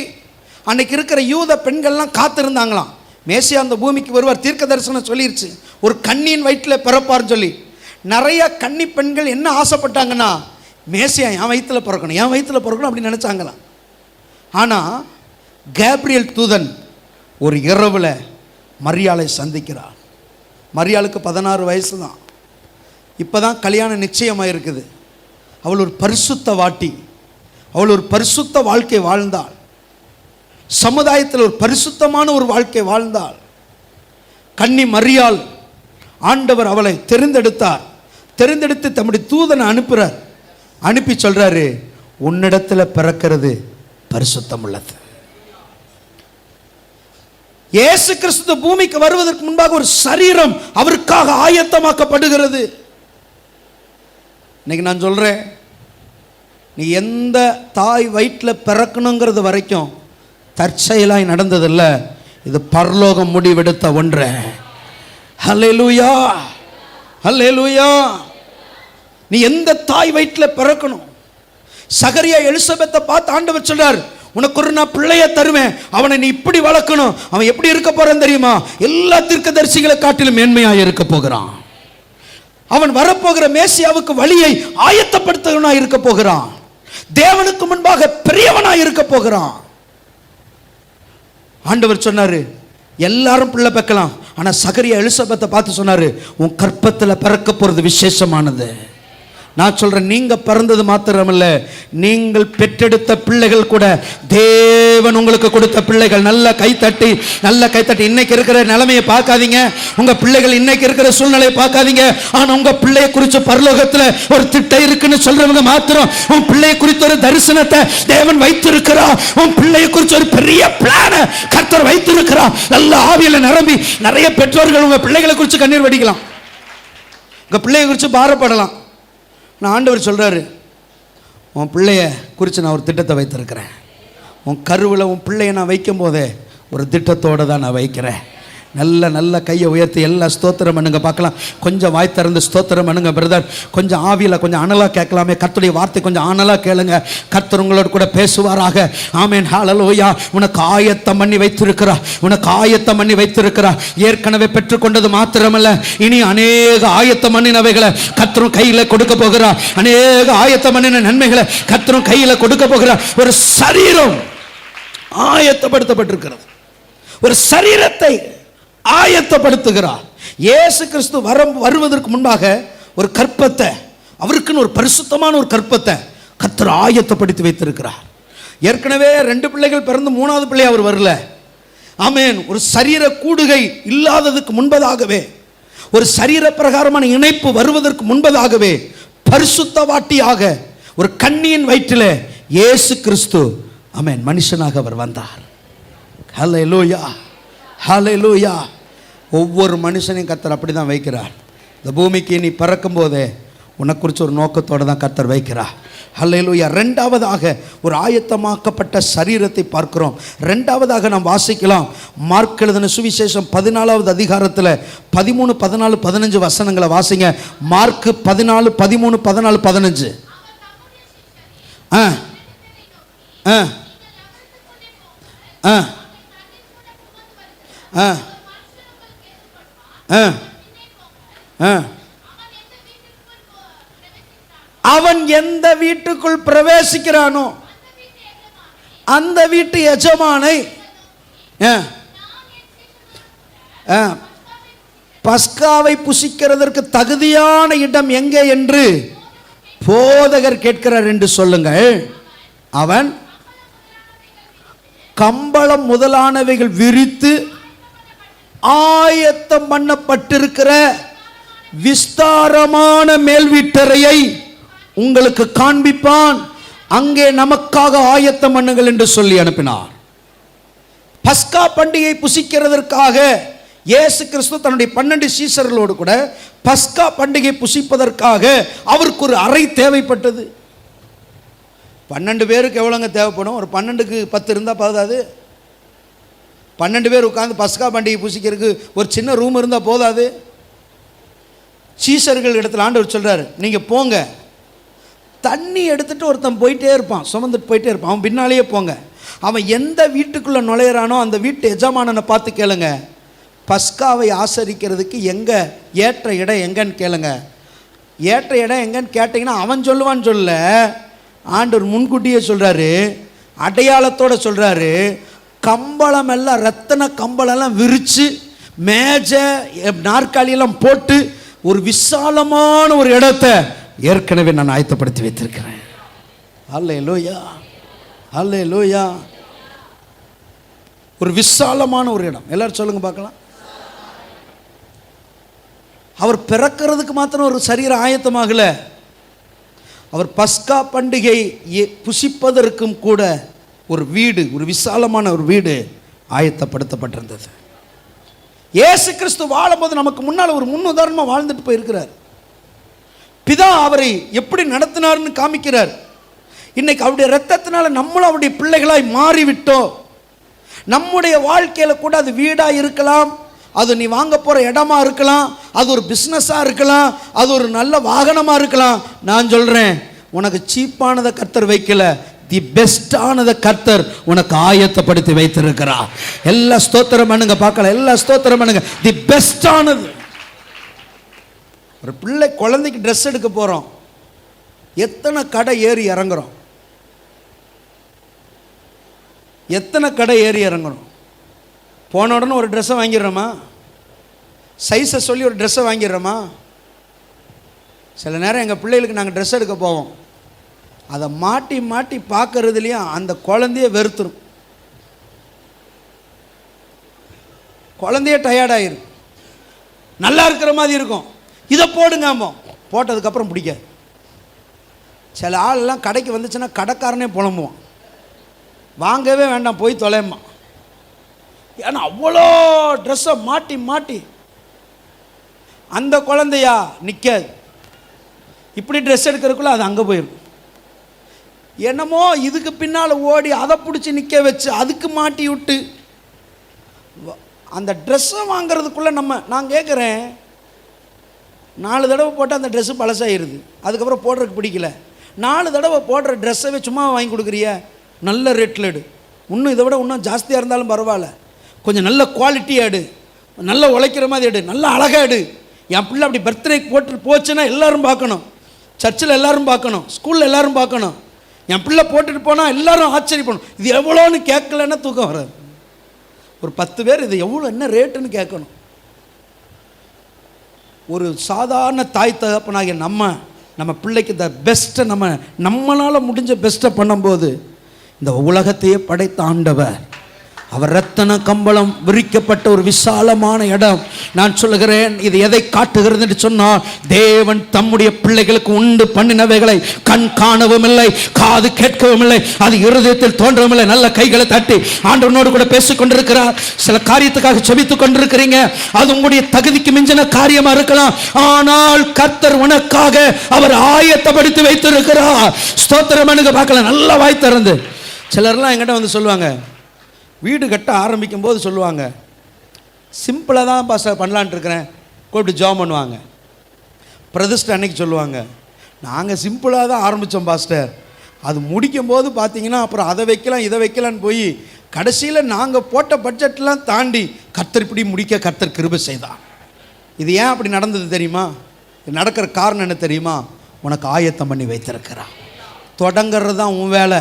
அன்னைக்கு இருக்கிற யூத பெண்கள்லாம் காத்திருந்தாங்களாம். மேசியா அந்த பூமிக்கு வருவார், தீர்க்க தரிசனம் சொல்லிருச்சு, ஒரு கன்னியின் வயிற்றில் பிறப்பார்னு சொல்லி. நிறைய கன்னி பெண்கள் என்ன ஆசைப்பட்டாங்கன்னா, மேசியா என் வயிற்றில் பிறக்கணும், என் வயிற்றில் பிறக்கணும் அப்படின்னு நினச்சாங்களாம். ஆனால் கேப்ரியல் தூதன் ஒரு இரவில் மரியாளை சந்திக்கிறார். மரியாளுக்கு 16 வயசு தான், இப்போ தான் கல்யாணம் நிச்சயமாக இருக்குது. அவள் ஒரு பரிசுத்த வாட்டி, அவள் ஒரு பரிசுத்த வாழ்க்கை வாழ்ந்தாள். சமுதாயத்தில் ஒரு பரிசுத்தமான ஒரு வாழ்க்கை வாழ்ந்தாள். கன்னி மரியாள். ஆண்டவர் அவளை தெரிந்தெடுத்தார். தெரிந்தெடுத்து தம்முடைய தூதனை அனுப்புறார். அனுப்பி சொல்றாரு, உன்னிடத்தில் பிறக்கிறது பரிசுத்தம் உள்ளது. இயேசு கிறிஸ்து பூமிக்கு வருவதற்கு முன்பாக ஒரு சரீரம் அவருக்காக ஆயத்தமாக்கப்படுகிறது. இன்னைக்கு நான் சொல்றேன், நீ எந்த தாய் வயிற்றில் பிறக்கணுங்கிறது வரைக்கும் தற்செயலாய் நடந்ததில்லை, இது பரலோகம் முடிவெடுத்த ஒன்று. ஹல்லேலூயா, ஹல்லேலூயா. நீ எந்த தாய் வயிற்றில் பிறக்கணும். சகரியா எலிசபெத்தை பார்த்து ஆண்டவர் சொல்றார், உனக்கு ஒரு நான் பிள்ளைய தருவேன், அவனை நீ இப்படி வளர்க்கணும். அவன் எப்படி இருக்க போறான் தெரியுமா? எல்லா தீர்க்கதரிசிகளை காட்டிலும் மேன்மையாக இருக்க போகிறான். அவன் வரப்போகிற மேசியாவுக்கு வழியை ஆயத்தப்படுத்தவனாய் இருக்க போகிறான். தேவனுக்கு முன்பாக பெரியவனாய் இருக்க போகிறான். ஆண்டவர் சொன்னாரு, எல்லாரும் பிள்ளை பெக்கலாம். ஆனா சகரியா எலிசபெத்தை பார்த்து சொன்னாரு, உன் கற்பத்தில் பிறக்க போறது விசேஷமானது. நான் சொல்றேன், நீங்க பிறந்தது மாத்திரமல்ல, நீங்கள் பெற்றெடுத்த பிள்ளைகள் கூட தேவன் உங்களுக்கு கொடுத்த பிள்ளைகள். நல்ல கைத்தட்டி, நல்ல கைத்தட்டி. இன்னைக்கு இருக்கிற நிலைமையை பார்க்காதீங்க, உங்க பிள்ளைகள் இன்னைக்கு இருக்கிற சூழ்நிலையை பார்க்காதீங்க. ஆனா உங்க பிள்ளையை குறித்து பரலோகத்தில் ஒரு திட்டம் இருக்குன்னு சொல்றவங்க மாத்திரம், உன் பிள்ளையை குறித்து ஒரு தரிசனத்தை தேவன் வைத்திருக்கிறார். உன் பிள்ளையை குறித்து ஒரு பெரிய பிளான கர்த்தர் வைத்திருக்கிறார். நல்ல ஆவியில நிரம்பி நிறைய பெற்றோர்கள் உங்க பிள்ளைகளை குறித்து கண்ணீர் வடிக்கலாம், உங்க பிள்ளையை குறித்து பாரப்படலாம். நான் ஆண்டவர் சொல்கிறாரு, உன் பிள்ளைய குறித்து நான் ஒரு திட்டத்தை வைத்திருக்கிறேன். உன் கருவில் உன் பிள்ளைய நான் வைக்கும் போதே ஒரு திட்டத்தோடு தான் நான் வைக்கிறேன். நல்ல நல்ல கையை உயர்த்தி எல்லாம் ஸ்தோத்திரம் பண்ணுங்க பார்க்கலாம். கொஞ்சம் வாய் திறந்து ஸ்தோத்திரம் பண்ணுங்க பிரதர். கொஞ்சம் ஆவியில் கொஞ்சம் அனலாக கேட்கலாமே. கர்த்தருடைய வார்த்தை கொஞ்சம் அனலாக கேளுங்க. கர்த்தர் உங்களோட கூட பேசுவாராக. ஆமென், ஹல்லேலூயா. உனக்கு ஆயத்தம் பண்ணி வைத்திருக்கிறா, உனக்கு ஆயத்தம் பண்ணி வைத்திருக்கிறா. ஏற்கனவே பெற்றுக்கொண்டது மாத்திரமல்ல, இனி அநேக ஆயத்தம் பண்ணினவைகளை கர்த்தரும் கையில் கொடுக்க போகிறா. அநேக ஆயத்தம் பண்ணின நன்மைகளை கர்த்தரும் கையில் கொடுக்க போகிறா. ஒரு சரீரம் ஆயத்தப்படுத்தப்பட்டிருக்கிறது. ஒரு சரீரத்தை ஆயத்தப்படுத்துகிறார். இயேசு கிறிஸ்து வருவதற்கு முன்பாக ஒரு கற்பத்தை, அவருக்குன்னு ஒரு பரிசுத்தமான ஒரு கற்பத்தை கர்த்தர் ஆயத்தப்படுத்தி வைத்திருக்கிறார். ஏற்கனவே 2 பிள்ளைகள் பிறந்து 3வது பிள்ளை அவர் வரல. ஆமென். ஒரு சரீர கூடுகை இல்லாததுக்கு முன்பதாகவே, ஒரு சரீர பிரகாரமான இணைப்பு வருவதற்கு முன்பதாகவே பரிசுத்த வாட்டியாக ஒரு கன்னியின் வயிற்றிலே இயேசு கிறிஸ்து ஆமென், மனுஷனாக அவர் வந்தார். ஹல்லேலூயா, ஹல்லேலூயா. ஒவ்வொரு மனுஷனையும் கர்த்தர் அப்படி தான் வைக்கிறார். இந்த பூமிக்கு நீ பறக்கும் போதே உன்னை குறித்து ஒரு நோக்கத்தோடு தான் கர்த்தர் வைக்கிறார். ஹல்லேலூயா. ரெண்டாவதாக ஒரு ஆயத்தமாக்கப்பட்ட சரீரத்தை பார்க்கிறோம். ரெண்டாவதாக நாம் வாசிக்கலாம், மார்க் எழுதின சுவிசேஷம் 14வது அதிகாரத்தில் 13, 14, 15 வசனங்களை வாசிங்க. மார்க் 14, 13, 14, 15. அவன் எந்த வீட்டுக்குள் பிரவேசிக்கிறானோ அந்த வீட்டு எஜமானை பஸ்காவை புசிக்கிறதற்கு தகுதியான இடம் எங்கே என்று போதகர் கேட்கிறார் என்று சொல்லுங்கள். அவன் கம்பளம் முதலானவைகள் விரித்து ஆயத்தம் பண்ணப்பட்டிருக்கிற விஸ்தாரமான மேல் வீட்டறையை உங்களுக்கு காண்பிப்பான், அங்கே நமக்காக ஆயத்தம் பண்ணுங்கள் என்று சொல்லி அனுப்பினார். பஸ்கா பண்டிகை புசிக்கிறதற்காக இயேசு கிறிஸ்து தன்னுடைய 12 சீஷர்களோடு கூட பஸ்கா பண்டிகை புசிப்பதற்காக அவருக்கு ஒரு அறை தேவைப்பட்டது. 12 பேருக்கு எவ்வளோங்க தேவைப்படும்? ஒரு 12க்கு 10 இருந்தால் போதாது. 12 பேர் உட்காந்து பஸ்கா பண்டிகை புசிக்கிறதுக்கு ஒரு சின்ன ரூம் இருந்தால் போதாது. சீஷர்கள் இடத்துல ஆண்டவர் சொல்கிறார், நீங்கள் போங்க, தண்ணி எடுத்துகிட்டு ஒருத்தன் போயிட்டே இருப்பான், சுமந்துட்டு போயிட்டே இருப்பான், அவன் பின்னாலேயே போங்க. அவன் எந்த வீட்டுக்குள்ளே நுழையிறானோ அந்த வீட்டு எஜமானனை பார்த்து கேளுங்க, பஸ்காவை ஆசரிக்கிறதுக்கு எங்கே ஏற்ற இடம் எங்கன்னு கேளுங்க. ஏற்ற இடம் எங்கன்னு கேட்டிங்கன்னா அவன் சொல்லுவான்னு சொல்ல, ஆண்டவர் முன்கூட்டியே சொல்கிறாரு, அடையாளத்தோடு சொல்கிறாரு. கம்பளம் எல்லாம் ரத்தன கம்பளம்லாம் விரித்து மேஜை நாற்காலியெல்லாம் போட்டு ஒரு விசாலமான ஒரு இடத்தை ஏற்கனவே நான் ஆயத்தப்படுத்தி வைத்திருக்கிறேன். அல்லேலூயா, அல்லேலூயா. ஒரு விசாலமான ஒரு இடம். எல்லாரும் சொல்லுங்க பார்க்கலாம். அவர் பிறக்கிறதுக்கு மாத்திரம் ஒரு சரீரம் ஆயத்தமாகல, அவர் பஸ்கா பண்டிகை புசிப்பதற்கும் கூட ஒரு வீடு, ஒரு விசாலமான ஒரு வீடு ஆயத்தப்படுத்தப்பட்டிருந்தது. இயேசு கிறிஸ்து வாழும்போது நமக்கு முன்னால் ஒரு முன் உதாரணமாக வாழ்ந்துட்டு போயிருக்கிறார். பிதா அவரை எப்படி நடத்தினார்னு காமிக்கிறார். இன்னைக்கு அவருடைய இரத்தத்தினால நம்மளும் அவருடைய பிள்ளைகளாய் மாறிவிட்டோம். நம்முடைய வாழ்க்கையில் கூட அது வீடாக இருக்கலாம், அது நீ வாங்க போகிற இடமா இருக்கலாம், அது ஒரு பிஸ்னஸாக இருக்கலாம், அது ஒரு நல்ல வாகனமாக இருக்கலாம். நான் சொல்கிறேன், உனக்கு சீப்பானதை கர்த்தர் வைக்கல, தி பெஸ்டானதை கர்த்தர் உனக்கு ஆயத்தப்படுத்தி வைத்திருக்கிறார். எல்லா ஸ்தோத்திரம் பண்ணுங்க பார்க்கலாம், எல்லா ஸ்தோத்திரம் பண்ணுங்க. தி பெஸ்டானது. ஒரு பிள்ளை குழந்தைக்கு ட்ரெஸ் எடுக்க போகிறோம், எத்தனை கடை ஏறி இறங்குறோம், எத்தனை கடை ஏறி இறங்குறோம். போன உடனே ஒரு ட்ரெஸ்ஸை வாங்கிடுறோமா, சைஸை சொல்லி ஒரு ட்ரெஸ்ஸை வாங்கிடுறோமா. சில நேரம் எங்கள் பிள்ளைகளுக்கு நாங்கள் ட்ரெஸ் எடுக்க போவோம், அதை மாட்டி மாட்டி பார்க்கறதுலையும் அந்த குழந்தைய வெறுத்துரும், குழந்தைய டயர்டாயிரும். நல்லா இருக்கிற மாதிரி இருக்கும், இதை போடுங்காமோ, போட்டதுக்கப்புறம் பிடிக்காது. சில ஆளெல்லாம் கடைக்கு வந்துச்சுன்னா கடைக்காரனே புலம்புவான், வாங்கவே வேண்டாம் போய் தொலைமா. ஏன்னா அவ்வளோ ட்ரெஸ்ஸை மாட்டி மாட்டி. அந்த குழந்தையா நிற்காது, இப்படி ட்ரெஸ் எடுக்கிறதுக்குள்ள அது அங்கே போயிடும். என்னமோ இதுக்கு பின்னால் ஓடி அதை பிடிச்சி நிற்க வச்சு அதுக்கு மாட்டி விட்டு அந்த ட்ரெஸ்ஸை வாங்கிறதுக்குள்ளே நான் கேட்குறேன், 4 தடவை போட்டால் அந்த ட்ரெஸ்ஸு பழசாயிருது, அதுக்கப்புறம் போடுறதுக்கு பிடிக்கல. 4 தடவை போடுற ட்ரெஸ்ஸவே சும்மா வாங்கி கொடுக்குறிய, நல்ல ரேட்டில் எடு, இன்னும் இதை விட இன்னும் ஜாஸ்தியாக இருந்தாலும் பரவாயில்ல, கொஞ்சம் நல்ல குவாலிட்டியாக எடு, நல்லா உழைக்கிற மாதிரி எடு, நல்லா அழகாக எடு. என் பிள்ளை அப்படி பர்த்டேக்கு போட்டு போச்சுன்னா எல்லோரும் பார்க்கணும், சர்ச்சில் எல்லோரும் பார்க்கணும், ஸ்கூலில் எல்லோரும் பார்க்கணும். என் பிள்ளை போட்டுட்டு போனால் எல்லோரும் ஆச்சரியப்படணும். இது எவ்வளோன்னு கேட்கலன்னா தூக்கம் வராது. ஒரு 10 பேர் இது எவ்வளோ என்ன ரேட்டுன்னு கேட்கணும். ஒரு சாதாரண தாய் தகப்பனாகிய நம்ம பிள்ளைக்கு இந்த பெஸ்ட்டை நம்மளால் முடிஞ்ச பெஸ்ட்டை பண்ணும்போது இந்த உலகத்தையே படைத்த ஆண்டவர் அவர் ரத்தன கம்பளம் விரிக்கப்பட்ட ஒரு விசாலமான இடம். நான் சொல்லுகிறேன், இது எதை காட்டுகிறது என்று சொன்னால், தேவன் தம்முடைய பிள்ளைகளுக்கு உண்டு பண்ணினவைகளை கண் காணவும் இல்லை, காது கேட்கவும் இல்லை, அது இருதயத்தில் தோன்றவும் இல்லை. நல்ல கைகளை தட்டி ஆண்டவனோடு கூட பேசிக் கொண்டிருக்கிறார். சில காரியத்துக்காக செபித்துக் கொண்டிருக்கிறீங்க. அது உங்களுடைய தகுதிக்கு மிஞ்சின காரியமா இருக்கலாம். ஆனால் கர்த்தர் உனக்காக அவர் ஆயத்தப்படுத்தி வைத்திருக்கிறார். ஸ்தோத்திரம் பண்ணுங்க பார்க்கலாம். நல்லா வாய் திறந்து. சிலர்லாம் என்கிட்ட வந்து சொல்லுவாங்க, வீடு கட்ட ஆரம்பிக்கும் போது சொல்லுவாங்க, சிம்பிளாக தான் பாஸ்டர் பண்ணலான்ட்டு இருக்கிறேன், கூப்பிட்டு ஜாம் பண்ணுவாங்க. பிரதிஷ்டை அன்னைக்கு சொல்லுவாங்க, நாங்கள் சிம்பிளாக தான் ஆரம்பித்தோம் பாஸ்டர், அது முடிக்கும் போது பார்த்தீங்கன்னா அப்புறம் அதை வைக்கலாம் இதை வைக்கலான்னு போய் கடைசியில் நாங்கள் போட்ட பட்ஜெட்லாம் தாண்டி கர்த்தர் இப்படி முடிக்க கர்த்தர் கிருபை செய்தான். இது ஏன் அப்படி நடந்தது தெரியுமா? இது நடக்கிற காரணம் என்ன தெரியுமா? உனக்கு ஆயத்தம் பண்ணி வைத்திருக்கிறான். தொடங்கிறது தான் உன் வேலை,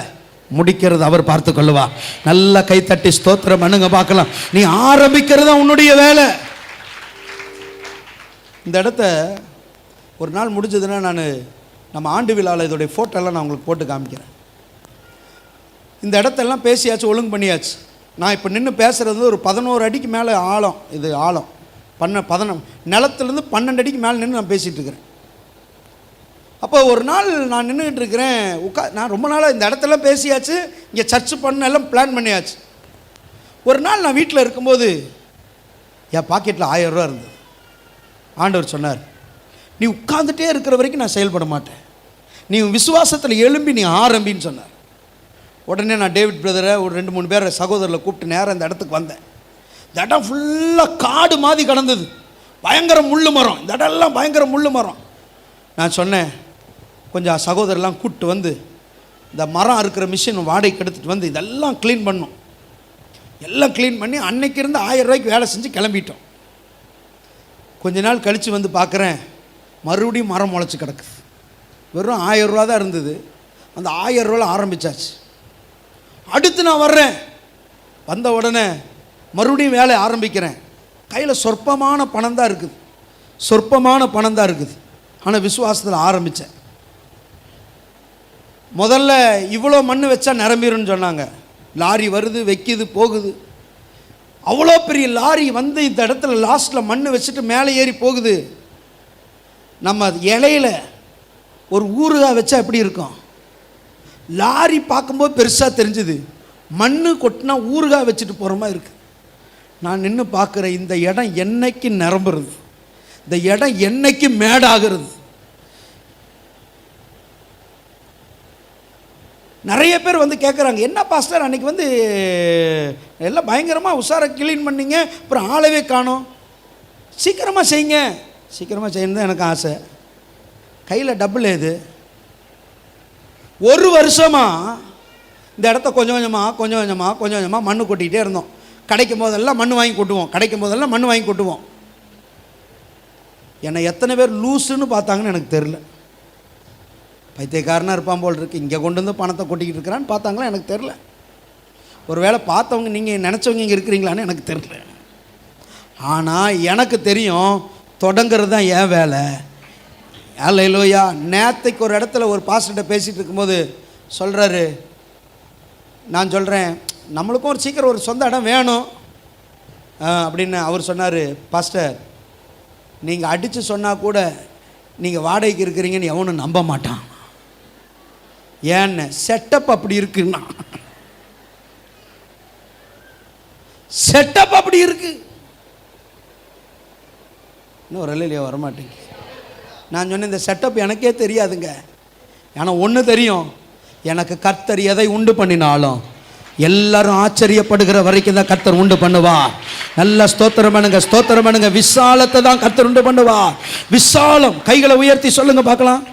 முடிக்கிறது அவர் பார்த்து கொள்ளுவா. நல்ல கைத்தட்டி ஸ்தோத்திரம் பண்ணுங்க பார்க்கலாம். நீ ஆரம்பிக்கிறது தான் உன்னுடைய வேலை. இந்த இடத்த ஒரு நாள் முடிஞ்சதுன்னா நம்ம ஆண்டு விழாவில் இதோடைய ஃபோட்டோலாம் நான் உங்களுக்கு போட்டு காமிக்கிறேன். இந்த இடத்தெல்லாம் பேசியாச்சு, ஒழுங்கு பண்ணியாச்சு. நான் இப்போ நின்று பேசுகிறது ஒரு 11 அடிக்கு மேலே ஆழம். இது ஆழம் 11 நிலத்துலேருந்து 12 அடிக்கு மேலே நின்று நான் பேசிகிட்டு இருக்கிறேன். அப்போ ஒரு நாள் நான் நின்றுக்கிட்டு இருக்கிறேன், நான் ரொம்ப நாளாக இந்த இடத்தெல்லாம் பேசியாச்சு, இங்கே சர்ச்சு பண்ண எல்லாம் பிளான் பண்ணியாச்சு. ஒரு நாள் நான் வீட்டில் இருக்கும்போது என் பாக்கெட்டில் 1000 ரூபா இருந்தது. ஆண்டவர் சொன்னார், நீ உட்கார்ந்துட்டே இருக்கிற வரைக்கும் நான் செயல்பட மாட்டேன், நீ விசுவாசத்தில் எழும்பி நீ ஆரம்பின்னு சொன்னார். உடனே நான் டேவிட் பிரதரை ஒரு 2-3 பேரை சகோதரரை கூப்பிட்டு நேரம் இந்த இடத்துக்கு வந்தேன். இந்த இடம் ஃபுல்லாக காடு மாதிரி கடந்தது, பயங்கர முள்ளு மரம். இந்த இடம்லாம் பயங்கர முள்ளு மரம். நான் சொன்னேன், கொஞ்சம் சகோதரெல்லாம் கூப்பிட்டு வந்து இந்த மரம் இருக்கிற மிஷின் வாடகைக்கு எடுத்துகிட்டு வந்து இதெல்லாம் க்ளீன் பண்ணோம். எல்லாம் க்ளீன் பண்ணி அன்னைக்கு இருந்து 1000 ரூபாய்க்கு வேலை செஞ்சு கிளம்பிட்டோம். கொஞ்ச நாள் கழித்து வந்து பார்க்குறேன், மறுபடியும் மரம் முளைச்சி கிடக்குது. வெறும் 1000 ரூபா தான் இருந்தது. அந்த 1000 ரூபாவில் ஆரம்பித்தாச்சு. அடுத்து நான் வர்றேன், வந்த உடனே மறுபடியும் வேலை ஆரம்பிக்கிறேன். கையில் சொற்பமான பணம் தான் இருக்குது, சொற்பமான பணம் தான் இருக்குது. ஆனால் விசுவாசத்தில் ஆரம்பித்தேன். முதல்ல இவ்வளோ மண் வச்சா நிரம்பிடும்னு சொன்னாங்க. லாரி வருது, வைக்கிது, போகுது. அவ்வளோ பெரிய லாரி வந்து இந்த இடத்துல லாஸ்ட்டில் மண் வச்சுட்டு மேலே ஏறி போகுது. நம்ம இலையில் ஒரு ஊறுகாய் வச்சா எப்படி இருக்கும்? லாரி பார்க்கும்போது பெருசாக தெரிஞ்சுது, மண் கொட்டினா ஊறுகாய் வச்சுட்டு போகிற மாதிரி இருக்குது. நான் நின்று பார்க்குறேன், இந்த இடம் என்னைக்கு நிரம்புறது, இந்த இடம் என்னைக்கு மேடாகிறது. நிறைய பேர் வந்து கேட்குறாங்க, என்ன பாஸ்டர் அன்றைக்கி வந்து எல்லாம் பயங்கரமாக உஷாராக க்ளீன் பண்ணிங்க, அப்புறம் ஆளவே காணோம். சீக்கிரமாக செய்யுங்க. சீக்கிரமாக செய்யணும் தான் எனக்கு ஆசை. கையில் டபுள் ஏது. 1 வருஷமாக இந்த இடத்த கொஞ்சம் கொஞ்சமாக மண் கொட்டிக்கிட்டே இருந்தோம். கிடைக்கும் போதெல்லாம் மண் வாங்கி கொட்டுவோம், கிடைக்கும் போதெல்லாம் மண் வாங்கி கொட்டுவோம். என்னை எத்தனை பேர் லூஸுன்னு பார்த்தாங்கன்னு எனக்கு தெரில. பைத்தியக்காரனாக இருப்பான் போல் இருக்குது, இங்கே கொண்டு வந்து பணத்தை கொட்டிக்கிட்டு இருக்கிறான்னு பார்த்தாங்களா எனக்கு தெரில. ஒரு வேளை பார்த்தவங்க நீங்கள் நினச்சவங்க இங்கே இருக்கிறீங்களான்னு எனக்கு தெரில. ஆனால் எனக்கு தெரியும், தொடங்கிறது தான் என் வேலை. அல்லேலூயா. நேற்றுக்கு ஒரு இடத்துல ஒரு பாஸ்டர்கிட்ட பேசிகிட்டு இருக்கும்போது சொல்கிறாரு, நான் சொல்கிறேன் நம்மளுக்கும் ஒரு சீக்கிரம் ஒரு சொந்த இடம் வேணும் அப்படின்னு. அவர் சொன்னார், பாஸ்டர் நீங்கள் அடித்து சொன்னால் கூட நீங்கள் வாடகைக்கு இருக்கிறீங்கன்னு எவனும் நம்ப மாட்டான். ஏன்னு செட்டப் அப்படி இருக்குன்னா, செட்டப் அப்படி இருக்கு. இன்னும் ஒரு இல்லையா வரமாட்டேங்க. நான் சொன்னேன், இந்த செட்டப் எனக்கே தெரியாதுங்க. ஆனால் ஒன்று தெரியும், எனக்கு கர்த்தர் எதை உண்டு பண்ணினாலும் எல்லாரும் ஆச்சரியப்படுகிற வரைக்கும் தான் கர்த்தர் உண்டு பண்ணுவா. நல்ல ஸ்தோத்திரம் பண்ணுங்க, ஸ்தோத்திரம் பண்ணுங்க. விசாலத்தை தான் கர்த்தர் உண்டு பண்ணுவா. விசாலம். கைகளை உயர்த்தி சொல்லுங்க பார்க்கலாம்.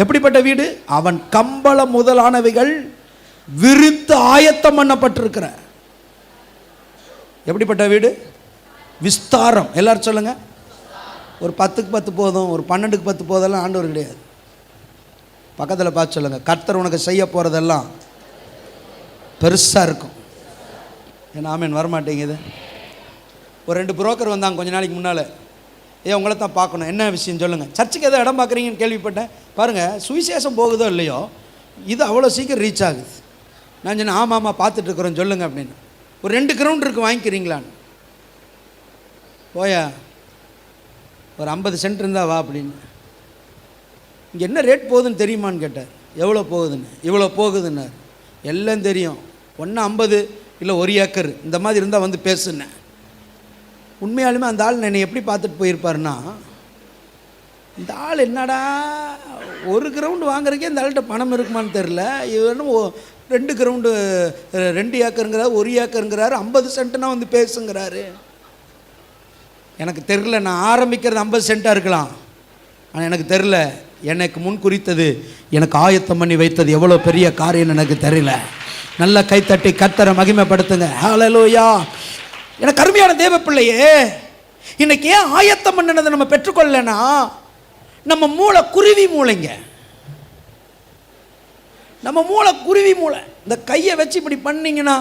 எப்படிப்பட்ட வீடு? அவன் கம்பளம் முதலானவைகள் விரித்து ஆயத்தம் பண்ணப்பட்டிருக்கிற எப்படிப்பட்ட வீடு? விஸ்தாரம். எல்லாரும் சொல்லுங்க. ஒரு 10க்கு 10 போதும், ஒரு 12க்கு 10 போதெல்லாம் ஆண்டவர் கிடையாது. பக்கத்தில் பார்த்து சொல்லுங்க, கர்த்தர் உனக்கு செய்ய போகிறதெல்லாம் பெருசாக இருக்கும். ஏன்னா ஆமேன் வரமாட்டேங்குது. ஒரு 2 புரோக்கர் வந்தாங்க கொஞ்ச நாளைக்கு முன்னால். உங்களை தான் பார்க்கணும், என்ன விஷயம் சொல்லுங்கள். சர்ச்சுக்கு எதோ இடம் பார்க்குறீங்கன்னு கேள்விப்பட்டேன். பாருங்கள், சுவிசேஷம் போகுதோ இல்லையோ இது அவ்வளோ சீக்கிரம் ரீச் ஆகுது. நான் சொன்னேன், ஆமாம் பார்த்துட்ருக்குறோம் சொல்லுங்கள் அப்படின்னு. ஒரு 2 கிரவுண்ட் இருக்கு, வாங்கிக்கிறீங்களான்னு. போயா ஒரு 50 சென்ட் இருந்தா வா அப்படின்னு. இங்கே என்ன ரேட் போகுதுன்னு தெரியுமான்னு கேட்டார். எவ்வளோ போகுதுன்னு. இவ்வளோ போகுதுன்னார். எல்லாம் தெரியும். 150 இல்லை 1 ஏக்கர் இந்த மாதிரி இருந்தால் வந்து பேசுனேன். உண்மையாலுமே அந்த ஆள் என்னை எப்படி பார்த்துட்டு போயிருப்பாருன்னா, இந்த ஆள் என்னடா 1 கிரவுண்டு வாங்குறதுக்கே இந்த ஆள்கிட்ட பணம் இருக்குமான்னு தெரில, இவனும் 2 கிரவுண்டு 2 ஏக்கருங்கிறாரு, 1 ஏக்கருங்கிறாரு, 50 சென்ட்னா வந்து பேசுங்கிறாரு. எனக்கு தெரில, நான் ஆரம்பிக்கிறது 50 சென்ட்டாக இருக்கலாம், ஆனால் எனக்கு தெரில எனக்கு முன் குறித்தது, எனக்கு ஆயத்தம் பண்ணி வைத்தது எவ்வளோ பெரிய காரியம் எனக்கு தெரியல. நல்ல கைத்தட்டி கர்த்தரை மகிமைப்படுத்துங்க. ஹல்லேலூயா. எனக்கு அருமையான தேவ பிள்ளையே, இன்னைக்கு ஏன் ஆயத்தம் பண்ணினதை நம்ம பெற்றுக்கொள்ளனா, நம்ம மூளை குருவி மூளைங்க. நம்ம மூளை குருவி மூளை. இந்த கையை வச்சு இப்படி பண்ணிங்கன்னா,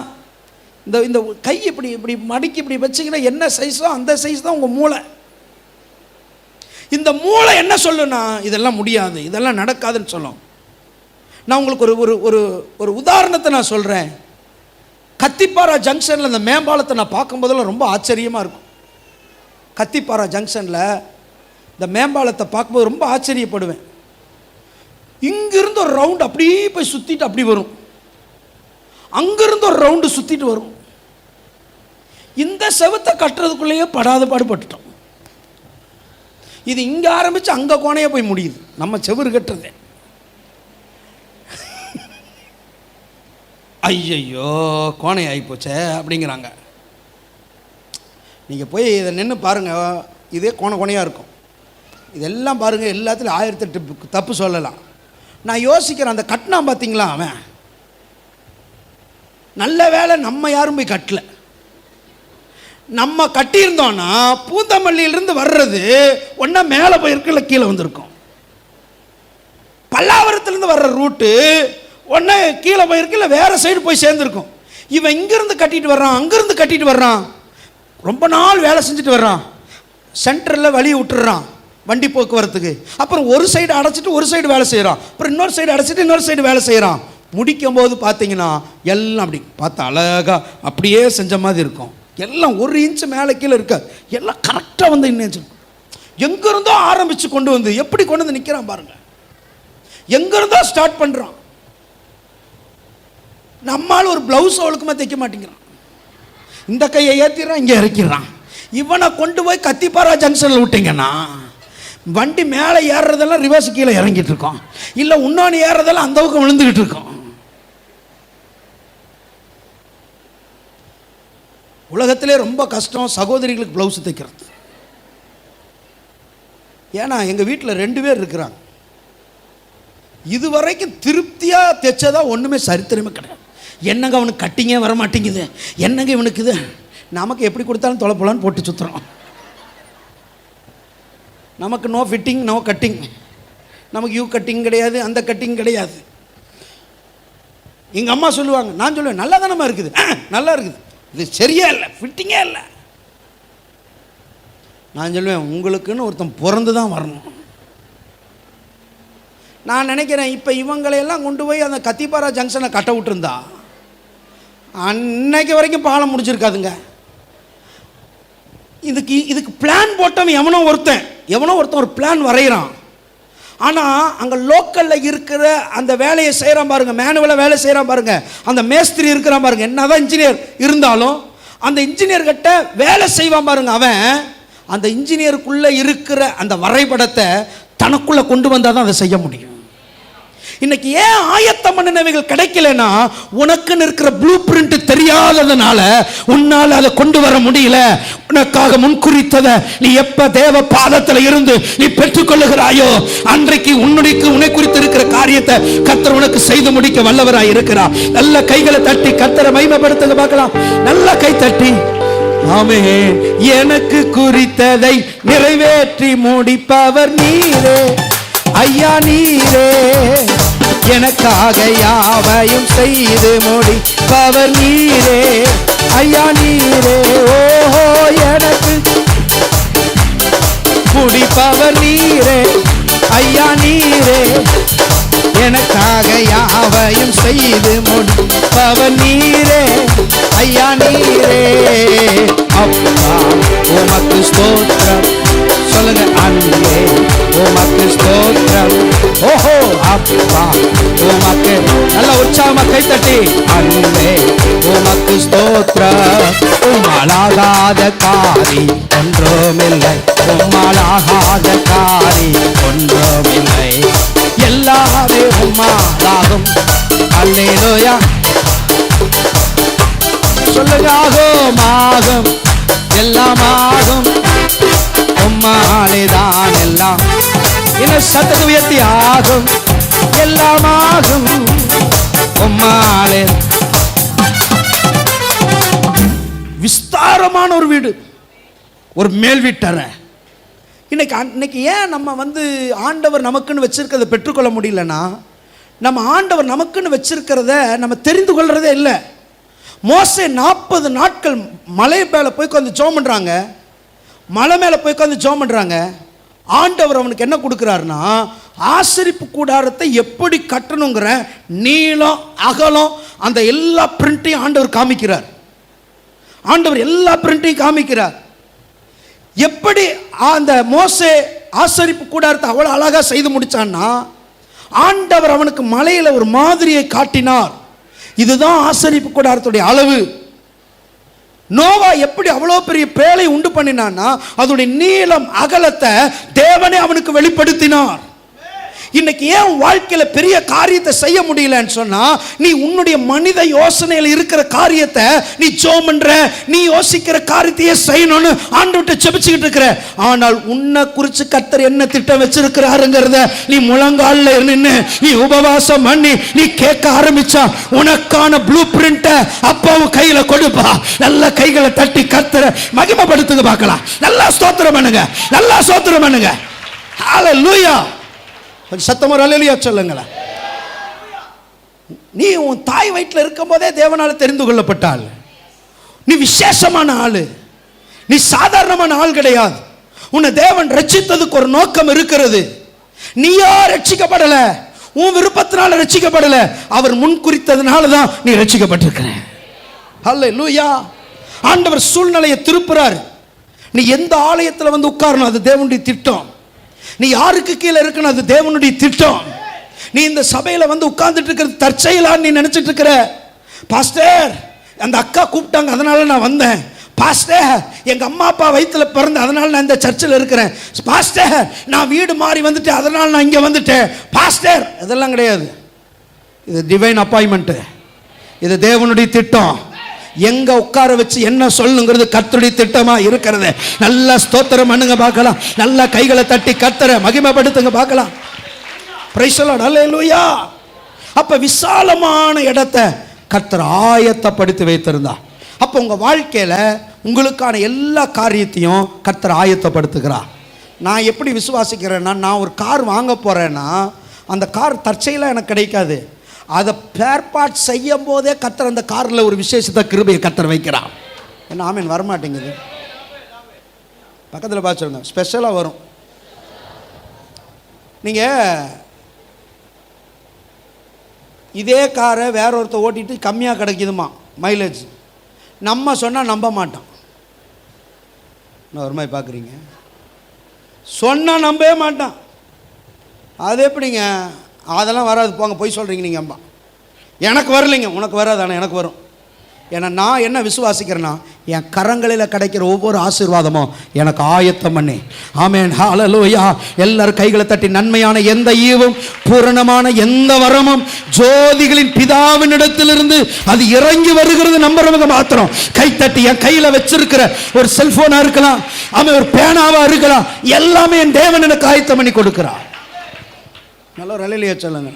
இந்த கை இப்படி இப்படி மடிக்கி இப்படி வச்சிங்கன்னா என்ன சைஸோ அந்த சைஸ் தான் உங்கள் மூளை. இந்த மூளை என்ன சொல்லுன்னா, இதெல்லாம் முடியாது, இதெல்லாம் நடக்காதுன்னு சொல்லும். நான் உங்களுக்கு ஒரு ஒரு ஒரு உதாரணத்தை நான் சொல்கிறேன். கத்திப்பாரா ஜங்ஷனில் இந்த மேம்பாலத்தை நான் பார்க்கும்போதெல்லாம் ரொம்ப ஆச்சரியமாக இருக்கும். கத்திப்பாரா ஜங்ஷனில் இந்த மேம்பாலத்தை பார்க்கும்போது ரொம்ப ஆச்சரியப்படுவேன். இங்கிருந்து ஒரு ரவுண்டு அப்படியே போய் சுற்றிட்டு அப்படி வரும், அங்கிருந்து ஒரு ரவுண்டு சுற்றிட்டு வரும். இந்த செவத்தை கட்டுறதுக்குள்ளேயே படாத பாடுபட்டுட்டோம். இது இங்கே ஆரம்பித்து அங்கே கோணையே போய் முடியுது நம்ம செவுறு கட்டுறது. ஐயையோ கோணை ஆகிப்போச்சே அப்படிங்கிறாங்க. நீங்கள் போய் இதை நின்று பாருங்கள், இதே கோணையாக இருக்கும். இதெல்லாம் பாருங்கள், எல்லாத்துலையும் 1008 தப்பு சொல்லலாம். நான் யோசிக்கிறேன், அந்த கட்டினா பார்த்தீங்களா, அவன் நல்ல வேலை நம்ம யாரும் போய் கட்டலை. நம்ம கட்டியிருந்தோன்னா பூந்தமல்லியிலிருந்து வர்றது ஒன்றா மேலே போயிருக்குல்ல கீழே வந்திருக்கும். பல்லாவரத்துலேருந்து வர்ற ரூட்டு ஒன்று கீழே போயிருக்கு, இல்லை வேறு சைடு போய் சேர்ந்துருக்கும். இவன் இங்கேருந்து கட்டிட்டு வர்றான், அங்கேருந்து கட்டிட்டு வர்றான், ரொம்ப நாள் வேலை செஞ்சுட்டு வர்றான், சென்டரில் வழியை விட்டுறான் வண்டி போக்குவரத்துக்கு. அப்புறம் ஒரு சைடு அடைச்சிட்டு ஒரு சைடு வேலை செய்கிறான், அப்புறம் இன்னொரு சைடு அடைச்சிட்டு இன்னொரு சைடு வேலை செய்கிறான். முடிக்கும் போது பார்த்தீங்கன்னா எல்லாம் அப்படி பார்த்தா அழகாக அப்படியே செஞ்ச மாதிரி இருக்கும். எல்லாம் 1 இன்ச்சு மேலே கீழே இருக்காது, எல்லாம் கரெக்டாக வந்து இன்னும் எங்கேருந்தோ ஆரம்பித்து கொண்டு வந்து எப்படி கொண்டு வந்து நிற்கிறான் பாருங்க. எங்கேருந்தோ ஸ்டார்ட் பண்ணுறான். நம்மால் ஒரு ப்ளவுஸ் ஒழுக்கமாக தைக்க மாட்டேங்கிறான், இந்த கையை ஏற்றிடுறான், இங்கே இறக்கிடுறான். இவனை கொண்டு போய் கத்திப்பாரா ஜங்ஷனில் விட்டிங்கன்னா வண்டி மேலே ஏறுறதெல்லாம் ரிவர்ஸ் கீழே இறங்கிட்டு இருக்கோம், இல்லை இன்னொன்று ஏறுறதெல்லாம் அந்த பக்கம் விழுந்துக்கிட்டு இருக்கோம். உலகத்திலே ரொம்ப கஷ்டம் சகோதரிகளுக்கு ப்ளவுஸ் தைக்கிறது. ஏன்னா எங்கள் வீட்டில் 2 பேர் இருக்கிறாங்க, இதுவரைக்கும் திருப்தியாக தைச்சதா ஒன்றுமே சரித்திரமே கிடையாது. என்னங்க அவனுக்கு கட்டிங்கே வர மாட்டேங்குது, என்னங்க இவனுக்கு இது, நமக்கு எப்படி கொடுத்தாலும் தொலைப்போலான்னு போட்டு சுற்றுறோம். நமக்கு நோ ஃபிட்டிங் நோ கட்டிங், நமக்கு யூ கட்டிங் கிடையாது, அந்த கட்டிங் கிடையாது. எங்கள் அம்மா சொல்லுவாங்க, நான் சொல்லுவேன் நல்லா தானம்மா இருக்குது, நல்லா இருக்குது, இது சரியா இல்லை, ஃபிட்டிங்கே இல்லை. நான் சொல்லுவேன் உங்களுக்குன்னு ஒருத்தன் பிறந்து தான் வரணும். நான் நினைக்கிறேன் இப்போ இவங்களையெல்லாம் கொண்டு போய் அந்த கத்திப்பாரா ஜங்ஷனை கட்ட விட்டுருந்தா அன்னைக்கு வரைக்கும் பாலம் முடிச்சிருக்காதுங்க. இதுக்கு பிளான் போட்டவன் எவனோ ஒருத்தன் ஒரு பிளான் வரைகிறான். ஆனால் அங்கே லோக்கலில் இருக்கிற அந்த வேலையை செய்கிறான் பாருங்க, மேனுவலாக வேலை செய்கிறான் பாருங்க, அந்த மேஸ்திரி இருக்கிறான் பாருங்க, என்னதான் இன்ஜினியர் இருந்தாலும் அந்த இன்ஜினியர் கிட்ட வேலை செய்வான் பாருங்க, அவன் அந்த இன்ஜினியருக்குள்ளே இருக்கிற அந்த வரைபடத்தை தனக்குள்ளே கொண்டு வந்தால் தான் அதை செய்ய முடியும். இன்னைக்கு ஏன் ஆயத்தம் பண்ணினவைகள் கிடைக்கலன்னா, உனக்குன்னு இருக்கிற ப்ளூ பிரிண்ட் தெரியாததுனால உன்னால் அதை கொண்டு வர முடியல. உனக்காக முன்குறித்ததை நீ எப்ப தேவ பாதத்தில் இருந்து நீ பெற்றுக்கொள்ளுகிறாயோ அன்றைக்கு உன்னை குறித்து இருக்கிற காரியத்தை கர்த்தர் உனக்கு செய்து முடிக்க வல்லவராய் இருக்கிறார். நல்ல கைகளை தட்டி கர்த்தரை மகிமைப்படுத்துங்க பார்க்கலாம். நல்ல கை தட்டி ஆமே. எனக்கு குறித்ததை நிறைவேற்றி முடிப்பவர் நீரே ஐயா, நீரே எனக்காக யாவையும் செய்து முடிப்பவர் நீரே ஐயா, நீரே ஓஹோ எனக்கு முடிப்பவர் நீரே ஐயா, நீரே எனக்காக யாவையும் செய்து முடிப்பவர் நீரே ஐயா நீரே. அப்பா உமக்கு ஸ்தோத்திரம், சொல்லுங்க அன்பே உமக்கு ஸ்தோத்திரம். ஓஹோ அப்பா உமக்கு, நல்ல உற்சாகமா கைத்தட்டி, அன்பே உமக்கு ஸ்தோத்திரம். உம்மாலாகாத காரி ஒன்றுமில்லை, உம்மாலாகாத காரி ஒன்றுமில்லை, எல்லாமே உம்மாலாகும். அல்லேலூயா, சொல்லுங்க ஆகும் ஆகும் எல்லாம் ஆகும், உம்மாலேதான் எல்லாம். இன்னும் சத்தத்தை உயர்த்தி, ஆகும் எல்லாம் ஆகும் உம்மாலே. விஸ்தாரமான ஒரு வீடு, ஒரு மேல் வீட்டறை. இன்னைக்கு ஏன் நம்ம ஆண்டவர் நமக்குன்னு வச்சிருக்கிறத பெற்றுக்கொள்ள முடியலன்னா, நம்ம ஆண்டவர் நமக்குன்னு வச்சிருக்கிறத நம்ம தெரிந்து கொள்றதே இல்லை. மோசே 40 நாட்கள் மலை மேலே போய் உட்காந்து ஜெபம் பண்ணுறாங்க. மலை மேலே போய் உட்காந்து ஜெபம் பண்ணுறாங்க. ஆண்டவர் அவனுக்கு என்ன கொடுக்குறாருன்னா, ஆசரிப்பு கூடாரத்தை எப்படி கட்டணுங்கிற நீளம் அகலம் அந்த எல்லா பிரிண்ட்டையும் ஆண்டவர் காமிக்கிறார். ஆண்டவர் எல்லா பிரிண்ட்டையும் காமிக்கிறார். எப்படி அந்த மோசே ஆசரிப்பு கூடாரத்தை அவ்வளோ அழகாக செய்து முடிச்சான்னா, ஆண்டவர் அவனுக்கு மலையில் ஒரு மாதிரியை காட்டினார். இதுதான் ஆசரிப்பு கூடாரத்துடைய அளவு. நோவா எப்படி அவ்வளோ பெரிய பேழை உண்டு பண்ணினான்னா, அதோடைய நீளம் அகலத்தை தேவனே அவனுக்கு வெளிப்படுத்தினார். இன்னைக்கு ஏன் வாழ்க்கையில பெரிய காரியத்தை செய்ய முடியலன்னு சொன்னா, நீ உன்னுடைய மனித யோசனையில் இருக்கிற காரியத்தை நீ ஜெபம் பண்ற, நீ யோசிக்கிற காரியத்தையே செய்யணும்னு ஆண்டவர்கிட்ட ஜெபிச்சுக்கிட்டு இருக்கிற. ஆனால் உன்னை குறித்து கர்த்தர் என்ன திட்டம் வச்சிருக்கிறாருங்கிறத நீ முழங்கால்ல நின்று நீ உபவாசம் பண்ணி நீ கேட்க ஆரம்பிச்சா, உனக்கான ப்ளூ பிரிண்ட அப்பாவும் கையில கொடுப்பா. நல்ல கைகளை தட்டி கர்த்தரை மகிமைப்படுத்துங்க பார்க்கலாம். நல்லா ஸ்தோத்திரம் பண்ணுங்க, நல்லா ஸ்தோத்திரம் பண்ணுங்க. ஹல்லேலூயா. கொஞ்சம் சத்தமா அல்லேலூயா சொல்லுங்களேன். நீ உன் தாய் வயிற்றில் இருக்கும் போதே தேவனால தெரிந்து கொள்ளப்பட்டாள். நீ விசேஷமான ஆளு, நீ சாதாரணமான ஆள் கிடையாது. உன்னை தேவன் ரட்சித்ததுக்கு ஒரு நோக்கம் இருக்கிறது. நீயா ரட்சிக்கப்படல, உன் விருப்பத்தினால ரட்சிக்கப்படல, அவர் முன் குறித்ததுனால தான் நீ ரட்சிக்கப்பட்டிருக்கிற. அல்லேலூயா. ஆண்டவர் சூழ்நிலையை திருப்புறார். நீ எந்த ஆலயத்தில் உட்காரணும், அது தேவனுடைய திட்டம். நீ யாருக்கு கீழே இருக்கணும், அது தேவனுடைய திட்டம். நீ இந்த சபையில் உட்கார்ந்துட்டு இருக்கிறது தற்செயலான்னு நீ நினைச்சிட்டு இருக்கிற. பாஸ்டர் அந்த அக்கா கூப்பிட்டாங்க அதனால நான் வந்தேன். பாஸ்டர் எங்க அம்மா அப்பா வயிற்றுல பிறந்த அதனால நான் இந்த சர்ச்சில் இருக்கிறேன். பாஸ்டர் நான் வீடு மாறி வந்துட்டேன் அதனால நான் இங்கே வந்துட்டேன். பாஸ்டர் இதெல்லாம் கிடையாது. இது டிவைன் அப்பாயின்மெண்ட், இது தேவனுடைய திட்டம். எங்க உட்கார வச்சு என்ன சொல்லுங்கிறது கர்த்தருடைய திட்டமா இருக்கிறது. நல்ல ஸ்தோத்திரம் பண்ணுங்க பார்க்கலாம். நல்ல கைகளை தட்டி கர்த்தரை மகிமைப்படுத்துங்க பார்க்கலாம். Praise the lord. அல்லேலூயா. அப்ப விசாலமான இடத்தை கர்த்தர் ஆயத்தப்படுத்தி வைத்திருந்தார். அப்ப உங்க வாழ்க்கையில உங்களுக்கான எல்லா காரியத்தையும் கர்த்தர் ஆயத்தப்படுத்துகிறார். நான் எப்படி விசுவாசிக்கிறேன்னா, நான் ஒரு கார் வாங்க போறேன்னா அந்த கார் தற்செயலாக எனக்கு கிடைக்காது. அதை ஸ்பேர் பார்ட் செய்யும் போதே கர்த்தர் அந்த காரில் ஒரு விசேஷத்தை கிருபையை கர்த்தர் வைக்கிறான். என்ன ஆமீன் வரமாட்டேங்குது. பக்கத்தில் பார்த்து சொல்லுங்க, ஸ்பெஷலாக வரும். நீங்கள் இதே காரை வேற ஒருத்தர் ஓட்டிட்டு கம்மியாக கிடைக்குதுமா மைலேஜ், நம்ம சொன்னால் நம்ப மாட்டோம். என்ன ஒரு மாதிரி பார்க்குறீங்க, சொன்னால் நம்பவே மாட்டான். அது எப்படிங்க, அதெல்லாம் வராது போங்க போய் சொல்கிறீங்க நீங்கள். அம்மா எனக்கு வரலைங்க, உனக்கு வராது, ஆனால் எனக்கு வரும். ஏன்னா நான் என்ன விசுவாசிக்கிறேன்னா, என் கரங்களில் கிடைக்கிற ஒவ்வொரு ஆசீர்வாதமும் எனக்கு ஆயத்தம் பண்ணி. ஆமென் ஹல்லேலூயா. எல்லாரும் கைகளை தட்டி, நன்மையான எந்த ஈவும் பூரணமான எந்த வரமும் ஜோதிகளின் பிதாவின் இடத்திலிருந்து அது இறங்கி வருகிறது நம்புறவங்க மாத்திரம் கை தட்டி. என் கையில் வச்சிருக்கிற ஒரு செல்போனா இருக்கலாம், அவன் ஒரு பேனாவா இருக்கலாம், எல்லாமே என் தேவன் எனக்கு ஆயத்தம் பண்ணி கொடுக்கிறார். நல்ல ஒரு அல்லேலூயா சொல்லுங்க.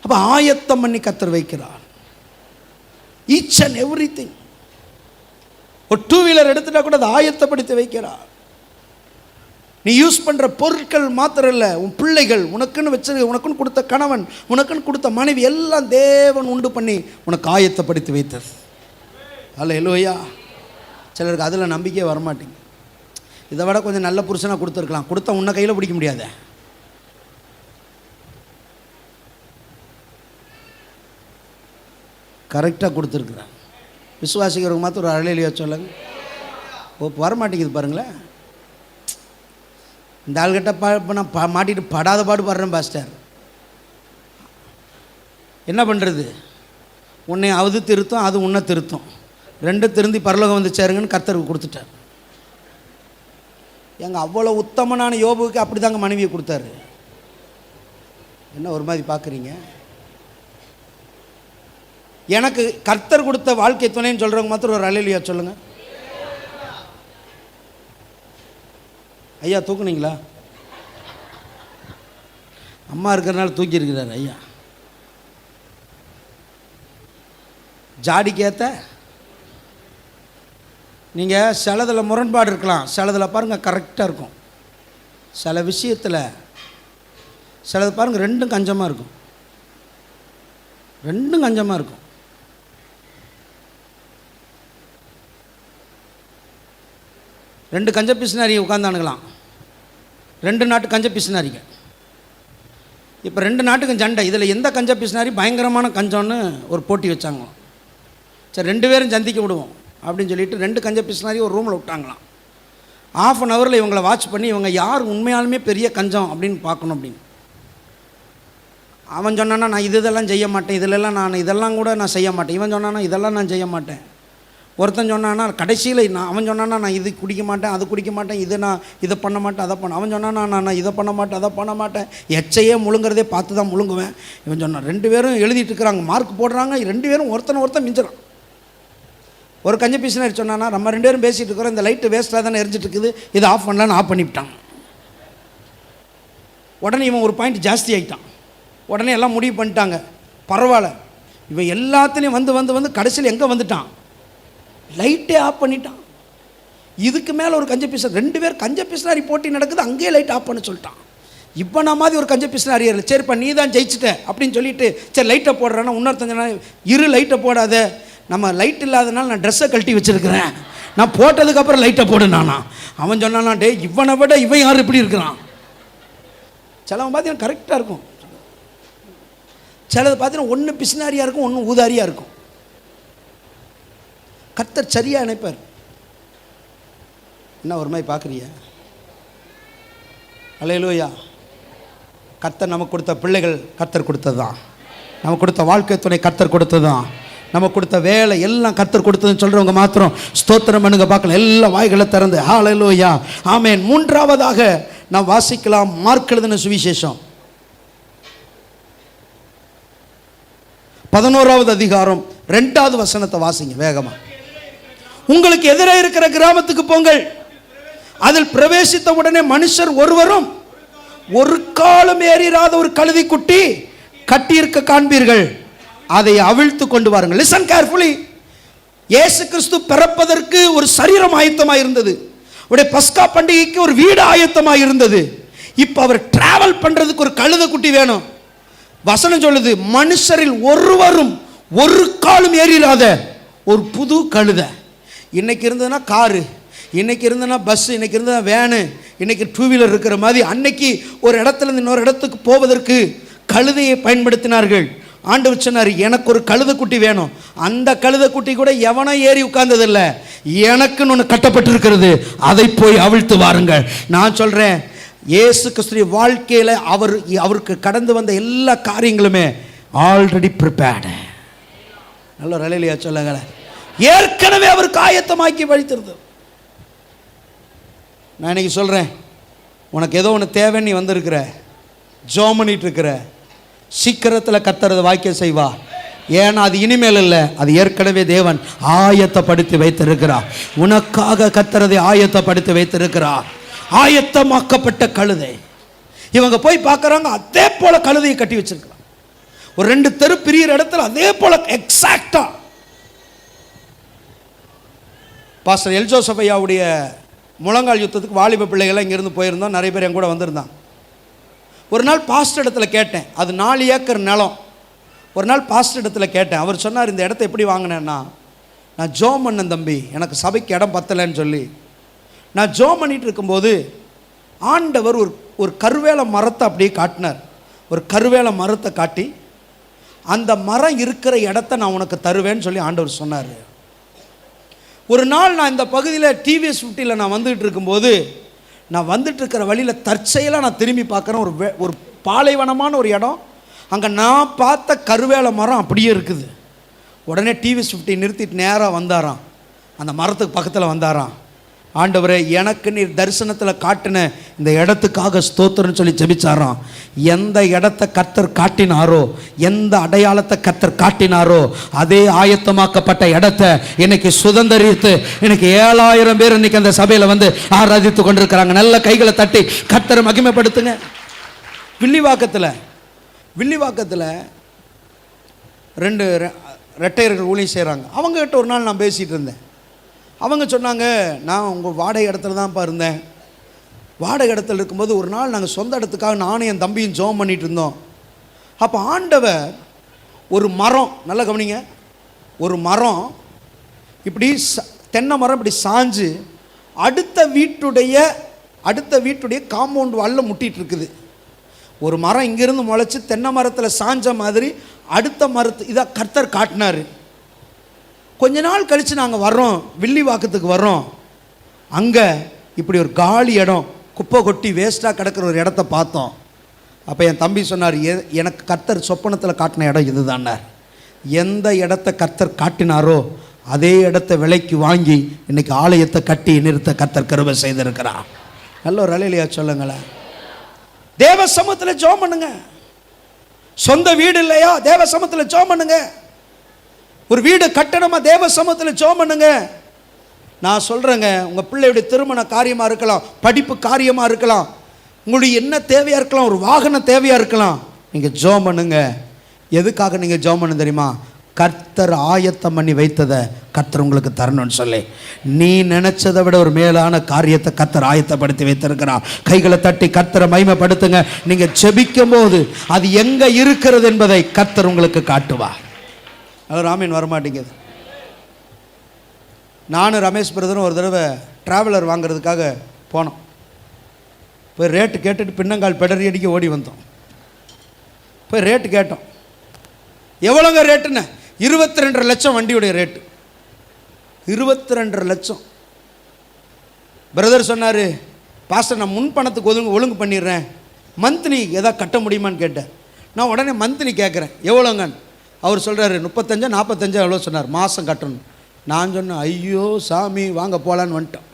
அப்ப ஆயத்தம் பண்ணி கர்த்தர் வைக்கிறார். Each and everything. ஒரு 2 வீலர் எடுத்துட்டா கூட அதை ஆயத்தப்படுத்தி வைக்கிறார். நீ யூஸ் பண்ற பொருட்கள் மாத்திரம் இல்லை, உன் பிள்ளைகள், உனக்குன்னு உனக்குன்னு கொடுத்த கணவன், உனக்குன்னு கொடுத்த மனைவி எல்லாம் தேவன் உண்டு பண்ணி உனக்கு ஆயத்தப்படுத்தி வைத்தது. அல்லேலூயா. சிலருக்கு அதில் நம்பிக்கையே வரமாட்டேங்க. இதை விட கொஞ்சம் நல்ல புருஷனாக கொடுத்துருக்கலாம், கொடுத்தா உன்னை கையில் பிடிக்க முடியாத. கரெக்டாக கொடுத்துருக்குறாங்க. விசுவாசிக்கிறவங்க மாத்திரம் ஒரு அலையிலையா சொல்லுங்க. வர மாட்டேங்குது பாருங்களேன். இந்த ஆள்கிட்ட நான் மாட்டிட்டு படாத பாடு படுறேன் பாஸ்டர். என்ன பண்ணுறது? உன்னை அது திருத்தம், அது உன்னை திருத்தம், ரெண்டும் திருந்தி பரலோகம் வந்து சேருங்கன்னு கர்த்தருக்கு கொடுத்துட்டார். எங்கள் அவ்வளோ உத்தமனான யோபுக்கு அப்படி தாங்க மனைவியை கொடுத்தாரு. என்ன ஒரு மாதிரி பார்க்குறீங்க? எனக்கு கர்த்தர் கொடுத்த வாழ்க்கை துணைன்னு சொல்கிறவங்க மாத்திரம் ஒரு அல்லேலூயா சொல்லுங்க. ஐயா தூக்குனீங்களா? அம்மா இருக்கிறனால தூக்கி இருக்கிறார் ஐயா. ஜாடிக்கேற்ற நீங்கள் சிலதில் முரண்பாடு இருக்கலாம், சிலதில் பாருங்கள் கரெக்டாக இருக்கும். சில விஷயத்தில் சிலது பாருங்கள் ரெண்டும் கஞ்சமாக இருக்கும், ரெண்டும் கஞ்சமாக இருக்கும். ரெண்டு கஞ்ச பிசினாரி உட்காந்தானுங்களாம், ரெண்டு நாட்டு கஞ்ச பிசினாரிங்க. இப்போ ரெண்டு நாட்டுக்கும் சண்டை. இதில் எந்த கஞ்ச பிசினாரி பயங்கரமான கஞ்சம்னு ஒரு போட்டி வச்சாங்களாம். சரி, ரெண்டு பேரும் சந்திக்க விடுவோம் அப்படின்னு சொல்லிட்டு ரெண்டு கஞ்ச பிசினாரி ஒரு ரூமில் விட்டாங்களாம். 1/2 ஹவரில் இவங்களை வாட்ச் பண்ணி இவங்க யார் உண்மையாலுமே பெரிய கஞ்சம் அப்படின்னு பார்க்கணும் அப்படின்னு. அவன் சொன்னான்னா நான் இதெல்லாம் செய்ய மாட்டேன், இதிலெல்லாம் நான் இதெல்லாம் கூட நான் செய்ய மாட்டேன். இவன் சொன்னான்னா இதெல்லாம் நான் செய்ய மாட்டேன். ஒருத்தன் சொன்னான்னா கடைசியில் அவன் சொன்னான்னா நான் இது குடிக்க மாட்டேன், அது குடிக்க மாட்டேன், இது நான் இதை பண்ண மாட்டேன், அதை பண்ண. அவன் சொன்னான்னா நான் இதை பண்ண மாட்டேன், அதை பண்ண மாட்டேன், எச்சையே முழுங்குறதே பார்த்து தான் முழுங்குவேன். இவன் சொன்னான். ரெண்டு பேரும் எழுதிட்டு இருக்கிறாங்க, மார்க் போடுறாங்க. ரெண்டு பேரும் ஒருத்தன் மிஞ்சிடும். ஒரு கஞ்ச பீஸ்னாரி சொன்னான்னா நம்ம ரெண்டு பேரும் பேசிகிட்டு இருக்கிறோம், இந்த லைட்டு வேஸ்ட்டாக தானே எரிஞ்சிட்டு இருக்குது, இதை ஆஃப் பண்ணலான்னு ஆஃப் பண்ணிவிட்டான். உடனே இவன் ஒரு பாயிண்ட் ஜாஸ்தி ஆகிட்டான். உடனே எல்லாம் முடிவு பண்ணிட்டாங்க, பரவாயில்ல இவன் எல்லாத்துலேயும் வந்து கடைசியில் எங்கே வந்துட்டான், லைட்டே ஆஃப் பண்ணிட்டான். இதுக்கு மேலே ஒரு கஞ்ச பீஸ், ரெண்டு பேர் கஞ்ச பிஸ்னாரி போட்டி நடக்குது, அங்கேயே லைட் ஆஃப் பண்ண சொல்லிட்டான். இப்போ நான் மாதிரி ஒரு கஞ்ச பிஸ்னாரி இல்லை, சரிப்பா நீ தான் ஜெயிச்சிட்ட அப்படின்னு சொல்லிட்டு சரி லைட்டை போடுறேன்னா இன்னொருத்தஞ்சனா இரு லைட்டை போடாத, நம்ம லைட் இல்லாதனால நான் ட்ரெஸ்ஸை கழட்டி வச்சுருக்கிறேன், நான் போட்டதுக்கப்புறம் லைட்டை போடு நானா. அவன் சொன்னானா டே இவனை விட இவன் யார் இப்படி இருக்கிறான். சிலவன் பார்த்தீங்கன்னா கரெக்டாக இருக்கும், சிலது பார்த்தீங்கன்னா ஒன்று பிஸ்னாரியாக இருக்கும், ஒன்று ஊதாரியாக இருக்கும். கர்த்தர் சரியாக நினைப்பார். என்ன ஒரு மாதிரி பார்க்குறிய? அல்லேலூயா. கர்த்தர் நமக்கு கொடுத்த பிள்ளைகள் கர்த்தர் கொடுத்தது தான், நமக்கு கொடுத்த வாழ்க்கை துணை கர்த்தர் கொடுத்தது தான், நமக்கு கொடுத்த வேலை எல்லாம் கர்த்தர் கொடுத்ததுன்னு சொல்கிறவங்க மாத்திரம் ஸ்தோத்திரம் பண்ணுங்க பார்க்கலாம். எல்லா வாய்களை திறந்து ஹல்லேலூயா ஆமென். மூன்றாவதாக நாம் வாசிக்கலாம் மார்க் எழுதின சுவிசேஷம் 11வது அதிகாரம் 2வது வசனத்தை வாசிங்க வேகமா. உங்களுக்கு எதிரே இருக்கிற கிராமத்துக்கு போங்கள், அதில் பிரவேசித்த உடனே மனுஷர் ஒருவரும் ஒரு காலம் ஏறிராத ஒரு கழுதை குட்டி கட்டியிருக்க காண்பீர்கள், அதை அவிழ்த்து கொண்டு வாருங்கள். Listen carefully. இயேசு கிறிஸ்து பிறப்பதற்கு ஒரு சரீரம் ஆயத்தமாக இருந்தது, அவருடைய பஸ்கா பண்டிகைக்கு ஒரு வீடு ஆயத்தமாக இருந்தது. இப்போ அவர் டிராவல் பண்றதுக்கு ஒரு கழுதை குட்டி வேணும். வசனம் சொல்லுது மனுஷரில் ஒருவரும் ஒரு காலம் ஏறிராத ஒரு புது கழுதை. இன்னைக்கு இருந்ததுன்னா காரு, இன்னைக்கு இருந்ததுன்னா பஸ், இன்னைக்கு இருந்ததுன்னா வேனு, இன்னைக்கு 2 வீலர் இருக்கிற மாதிரி அன்னைக்கு ஒரு இடத்துல இருந்து இன்னொரு இடத்துக்கு போவதற்கு கழுதையை பயன்படுத்தினார்கள். ஆண்டவர் சொன்னார் எனக்கு ஒரு கழுதை குட்டி வேணும். அந்த கழுதை குட்டி கூட எவனோ ஏறி உட்கார்ந்ததில்லை, எனக்குன்னு ஒன்று கட்டப்பட்டிருக்கிறது, அதை போய் அவிழ்த்து வாருங்கள். நான் சொல்கிறேன் இயேசு கிறிஸ்துவின் வாழ்க்கையில் அவருக்கு கடந்து வந்த எல்லா காரியங்களுமே ஆல்ரெடி ப்ரிப்பேர்டு. நல்ல ஒரு அலையிலையா சொல்லுங்களேன். ஏற்கனவே அவருக்கு ஆயத்தமாக்கி வைத்திருந்தது. நான் இன்னைக்கு சொல்கிறேன், உனக்கு ஏதோ ஒன்று தேவை, நீ வந்திருக்கிற ஜெபம் பண்ணிட்டு இருக்கிற, சீக்கிரத்தில் கர்த்தர் வாக்கியம் செய்வா. ஏன்னா அது இனிமேல் இல்லை, அது ஏற்கனவே தேவன் ஆயத்தப்படுத்தி வைத்திருக்கிறார். உனக்காக கர்த்தர் ஆயத்தப்படுத்தி வைத்திருக்கிறார். ஆயத்தமாக்கப்பட்ட கழுதை. இவங்க போய் பார்க்குறாங்க, அதே போல கழுதையை கட்டி வச்சிருக்கிறாங்க. ஒரு 2 தெரு பிரியிற இடத்துல அதே போல எக்ஸாக்டா. பாஸ்டர் எல் ஜோசப் ஐயாவுடைய முழங்கால் யுத்தத்துக்கு வாலிப பிள்ளைகள்லாம் இங்கேருந்து போயிருந்தோம், நிறைய பேர் என் கூட வந்திருந்தாங்க. ஒரு நாள் பாஸ்டர் இடத்துல கேட்டேன், அது 4 ஏக்கர் நிலம். ஒரு நாள் பாஸ்டர் இடத்துல கேட்டேன், அவர் சொன்னார் இந்த இடத்த எப்படி வாங்கினேன்னா, நான் ஜோம் பண்ணேன் தம்பி, எனக்கு சபைக்கு இடம் பத்தலைன்னு சொல்லி. நான் ஜோம் பண்ணிட்டு இருக்கும்போது ஆண்டவர் ஒரு கருவேல மரத்தை அப்படியே காட்டினார். ஒரு கருவேல மரத்தை காட்டி அந்த மரம் இருக்கிற இடத்த நான் உனக்கு தருவேன்னு சொல்லி ஆண்டவர் சொன்னார். ஒரு நாள் நான் இந்த பகுதியில் டிவிஎஸ் 50 நான் வந்துகிட்டு இருக்கும்போது, நான் வந்துட்டு இருக்கிற வழியில் தற்செயலாக நான் திரும்பி பார்க்குறேன். ஒரு பாலைவனமான ஒரு இடம். அங்கே நான் பார்த்த கருவேல மரம் அப்படியே இருக்குது. உடனே டிவிஎஸ் 50 நிறுத்திட்டு நேராக வந்தாராம். அந்த மரத்துக்கு பக்கத்தில் வந்தாராம். ஆண்டவரே, எனக்கு நீர் தரிசனத்தில் காட்டின இந்த இடத்துக்காக ஸ்தோத்திரம்னு சொல்லி ஜெபிச்சாராம். எந்த இடத்தை கர்த்தர் காட்டினாரோ, எந்த அடையாளத்தை கர்த்தர் காட்டினாரோ, அதே ஆயத்தமாக்கப்பட்ட இடத்தை இன்னைக்கு சுதந்திரித்து இன்னைக்கு 7000 பேர் இன்னைக்கு அந்த சபையில் வந்து ஆராதித்து கொண்டிருக்கிறாங்க. நல்ல கைகளை தட்டி கர்த்தரை மகிமைப்படுத்துங்க. வில்லிவாக்கத்தில் 2 ரெட்டையர்கள் ஊழியம் செய்கிறாங்க. அவங்ககிட்ட ஒரு நாள் நான் பேசிகிட்டு இருந்தேன். அவங்க சொன்னாங்க, நான் உங்கள் வாடகை இடத்துல தான்ப்பா இருந்தேன். வாடகை இடத்துல இருக்கும்போது ஒரு நாள் நாங்கள் சொந்த இடத்துக்காக நானும் என் தம்பியும் ஜெபம் பண்ணிகிட்டு இருந்தோம். அப்போ ஆண்டவர் ஒரு மரம், நல்லா கவனிங்க, ஒரு மரம் இப்படி தென்னை மரம் இப்படி சாஞ்சு அடுத்த வீட்டுடைய காம்பவுண்ட் வாலில் முட்டிகிட்டு இருக்குது. ஒரு மரம் இங்கிருந்து முளைச்சி தென்னை மரத்தில் சாஞ்ச மாதிரி அடுத்த மரத்து இதை கர்த்தர் காட்டினார். கொஞ்ச நாள் கழித்து நாங்கள் வர்றோம், வில்லிவாக்கத்துக்கு வர்றோம். அங்கே இப்படி ஒரு காலி இடம், குப்பை கொட்டி வேஸ்ட்டாக கிடக்கிற ஒரு இடத்த பார்த்தோம். அப்போ என் தம்பி சொன்னார், எனக்கு கர்த்தர் சொப்பனத்தில் காட்டின இடம் இதுதான்னார். எந்த இடத்த கர்த்தர் காட்டினாரோ அதே இடத்த விலைக்கு வாங்கி இன்றைக்கி ஆலயத்தை கட்டி நிறுத்த கர்த்தர் கிருபை செய்திருக்கிறார். நல்ல ஒரு அலையிலையா சொல்லுங்களேன். தேவ சமூகத்தில் ஜெபம் பண்ணுங்க. சொந்த வீடு இல்லையா, தேவ சமூகத்தில் ஜெபம் பண்ணுங்க. ஒரு வீடு கட்டணுமா, தேவ சமூகத்தில் ஜெபம் பண்ணுங்க. நான் சொல்கிறேங்க, உங்கள் பிள்ளையுடைய திருமண காரியமாக இருக்கலாம், படிப்பு காரியமாக இருக்கலாம், உங்களுடைய என்ன தேவையாக இருக்கலாம், ஒரு வாகன தேவையாக இருக்கலாம், நீங்கள் ஜெபம் பண்ணுங்க. எதுக்காக நீங்கள் ஜெபம் பண்ண தெரியுமா? கர்த்தர் ஆயத்தம் பண்ணி வைத்ததை கர்த்தர் உங்களுக்கு தரணும்னு சொல்லி. நீ நினைச்சதை விட ஒரு மேலான காரியத்தை கர்த்தர் ஆயத்தப்படுத்தி வைத்திருக்கிறார். கைகளை தட்டி கர்த்தரை மகிமைப்படுத்துங்க. நீங்கள் ஜெபிக்கும் போது அது எங்கே இருக்கிறது என்பதை கர்த்தர் உங்களுக்கு காட்டுவார். அது ராமீன் வரமாட்டேங்குது. நானும் ரமேஷ் பிரதரும் ஒரு தடவை ட்ராவலர் வாங்கிறதுக்காக போனோம். போய் ரேட்டு கேட்டுட்டு பின்னங்கால் பெடரி அடிக்க ஓடி வந்தோம். போய் ரேட்டு கேட்டோம். எவ்வளோங்க ரேட்டுன்னு? 22 லட்சம் வண்டியுடைய ரேட்டு. 22 லட்சம். பிரதர் சொன்னார், பாஸ்டர் நான் முன் பணத்துக்கு ஒழுங்கு பண்ணிடுறேன், மந்த்லி எதாவது கட்ட முடியுமான்னு கேட்டேன். நான் உடனே மந்த்லி கேட்குறேன், எவ்வளோங்கன்னு. அவர் சொல்கிறாரு 35 45 எவ்வளோ சொன்னார், மாதம் கட்டணும். நான் சொன்னேன், ஐயோ சாமி வாங்க போகலான்னு வந்துட்டோம்.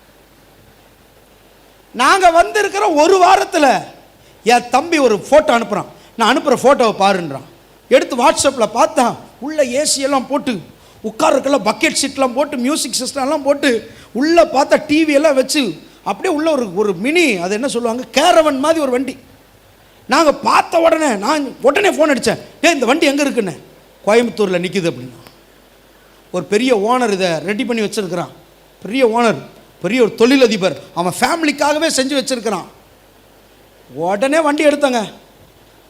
நாங்கள் வந்திருக்கிற ஒரு வாரத்தில் என் தம்பி ஒரு ஃபோட்டோ அனுப்புகிறான். நான் அனுப்புகிற ஃபோட்டோவை பாருன்றான். எடுத்து வாட்ஸ்அப்பில் பார்த்தா உள்ளே ஏசியெல்லாம் போட்டு, உட்காருக்கெல்லாம் பக்கெட் சீட்லாம் போட்டு, மியூசிக் சிஸ்டம்லாம் போட்டு, உள்ளே பார்த்தா டிவியெல்லாம் வச்சு அப்படியே உள்ள ஒரு மினி, அது என்ன சொல்லுவாங்க, கேரவன் மாதிரி ஒரு வண்டி. நாங்கள் பார்த்த உடனே நான் உடனே ஃபோன் அடித்தேன், இந்த வண்டி எங்கே இருக்குன்னு. கோயம்புத்தூரில் நிற்கிது அப்படின்னா. ஒரு பெரிய ஓனர் இதை ரெடி பண்ணி வச்சுருக்கிறான். பெரிய ஓனர், பெரிய ஒரு தொழிலதிபர், அவன் ஃபேமிலிக்காகவே செஞ்சு வச்சுருக்கிறான். உடனே வண்டி எடுத்தாங்க,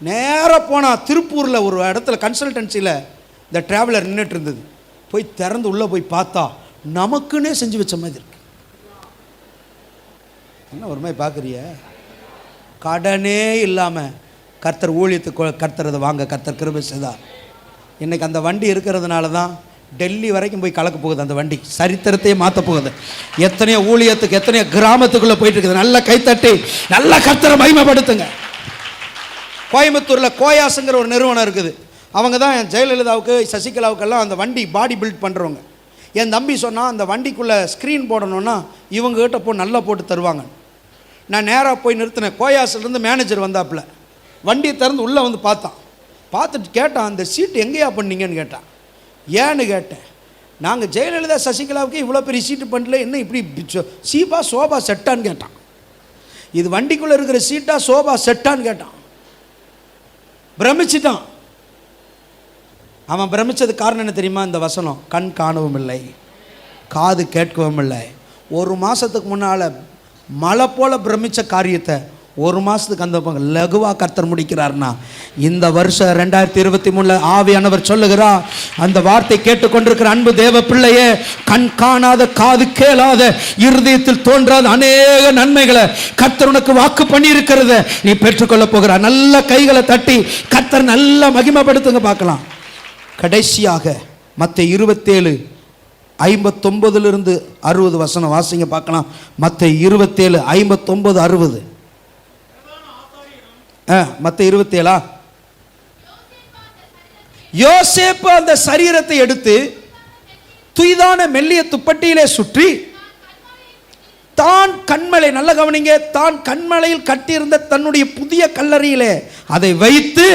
நேராக போனால் திருப்பூரில் ஒரு இடத்துல கன்சல்டன்சியில் இந்த ட்ராவலர் நின்றுட்டு இருந்தது. போய் திறந்து உள்ளே போய் பார்த்தா நமக்குன்னே செஞ்சு வச்ச மாதிரி இருக்கு. என்ன ஒரு மாதிரி பார்க்குறிய? கடனே இல்லாமல் கர்த்தர் ஊழியத்துக்கு கர்த்தர் அதை வாங்க கர்த்தர் கிருபை செய்தார். இன்றைக்கி அந்த வண்டி இருக்கிறதுனால தான் டெல்லி வரைக்கும் போய் கலக்க போகுது. அந்த வண்டி சரித்திரத்தையே மாற்ற போகுது. எத்தனையோ ஊழியத்துக்கு, எத்தனையோ கிராமத்துக்குள்ளே போயிட்டு இருக்குது. நல்லா கைத்தட்டி நல்லா கர்த்தரை மகிமைப்படுத்துங்க. கோயம்புத்தூரில் கோயாஸுங்கிற ஒரு நிறுவனம் இருக்குது. அவங்க தான் ஜெயலலிதாவுக்கு, சசிகலாவுக்கெல்லாம் அந்த வண்டி பாடி பில்ட் பண்ணுறவங்க. என் தம்பி சொன்னால், அந்த வண்டிக்குள்ளே ஸ்க்ரீன் போடணுன்னா இவங்ககிட்ட போய் நல்லா போட்டு தருவாங்க. நான் நேராக போய் நிறுத்தினேன். கோயாஸ்லேருந்து மேனேஜர் வந்தாப்புல வண்டியை திறந்து உள்ளே வந்து பார்த்தான். பார்த்துட்டு கேட்டான், அந்த சீட்டு எங்கேயா பண்ணீங்கன்னு கேட்டான். ஏன்னு கேட்டேன். நாங்கள் ஜெயலலிதா சசிகலாவுக்கு இவ்வளோ பெரிய சீட்டு பண்ணல, என்ன இப்படி சீப்பா சோபா செட்டான்னு கேட்டான். இது வண்டிக்குள்ளே இருக்கிற சீட்டா சோபா செட்டான்னு கேட்டான். பிரமிச்சிட்டான். அவன் பிரமிச்சது காரணம் என்ன தெரியுமா? இந்த வசனம், கண் காணவும் இல்லை, காது கேட்கவும் இல்லை. ஒரு மாதத்துக்கு முன்னால் மலை போல் பிரமித்த காரியத்தை ஒரு மாதத்துக்கு அந்த லகுவாக கர்த்தர் முடிக்கிறார்னா, இந்த வருஷம் 2023 ஆவியானவர் சொல்லுகிறார், அந்த வார்த்தை கேட்டுக்கொண்டிருக்கிற அன்பு தேவ பிள்ளையே, கண் காணாத, காது கேளாத, இருதயத்தில் தோன்றாத அநேக நன்மைகளை கர்த்தர் உனக்கு வாக்கு பண்ணி இருக்கிறத நீ பெற்றுக்கொள்ள போகிறார். நல்ல கைகளை தட்டி கர்த்தர் நல்லா மகிமைப்படுத்துங்க பார்க்கலாம். கடைசியாக மத்தேயு 27:59 வசனம் வாசிங்க பார்க்கலாம். மத்தேயு 27:59-60. மத்தேயு 27. யோசேப்பு அந்த சரீரத்தை எடுத்து துய்தான மெல்லிய துப்பட்டியிலே சுற்றி தான் கண்மலை, நல்ல கவனிங்க, தான் கண்மலையில் கட்டியிருந்த தன்னுடைய புதிய கல்லறையிலே அதை வைத்து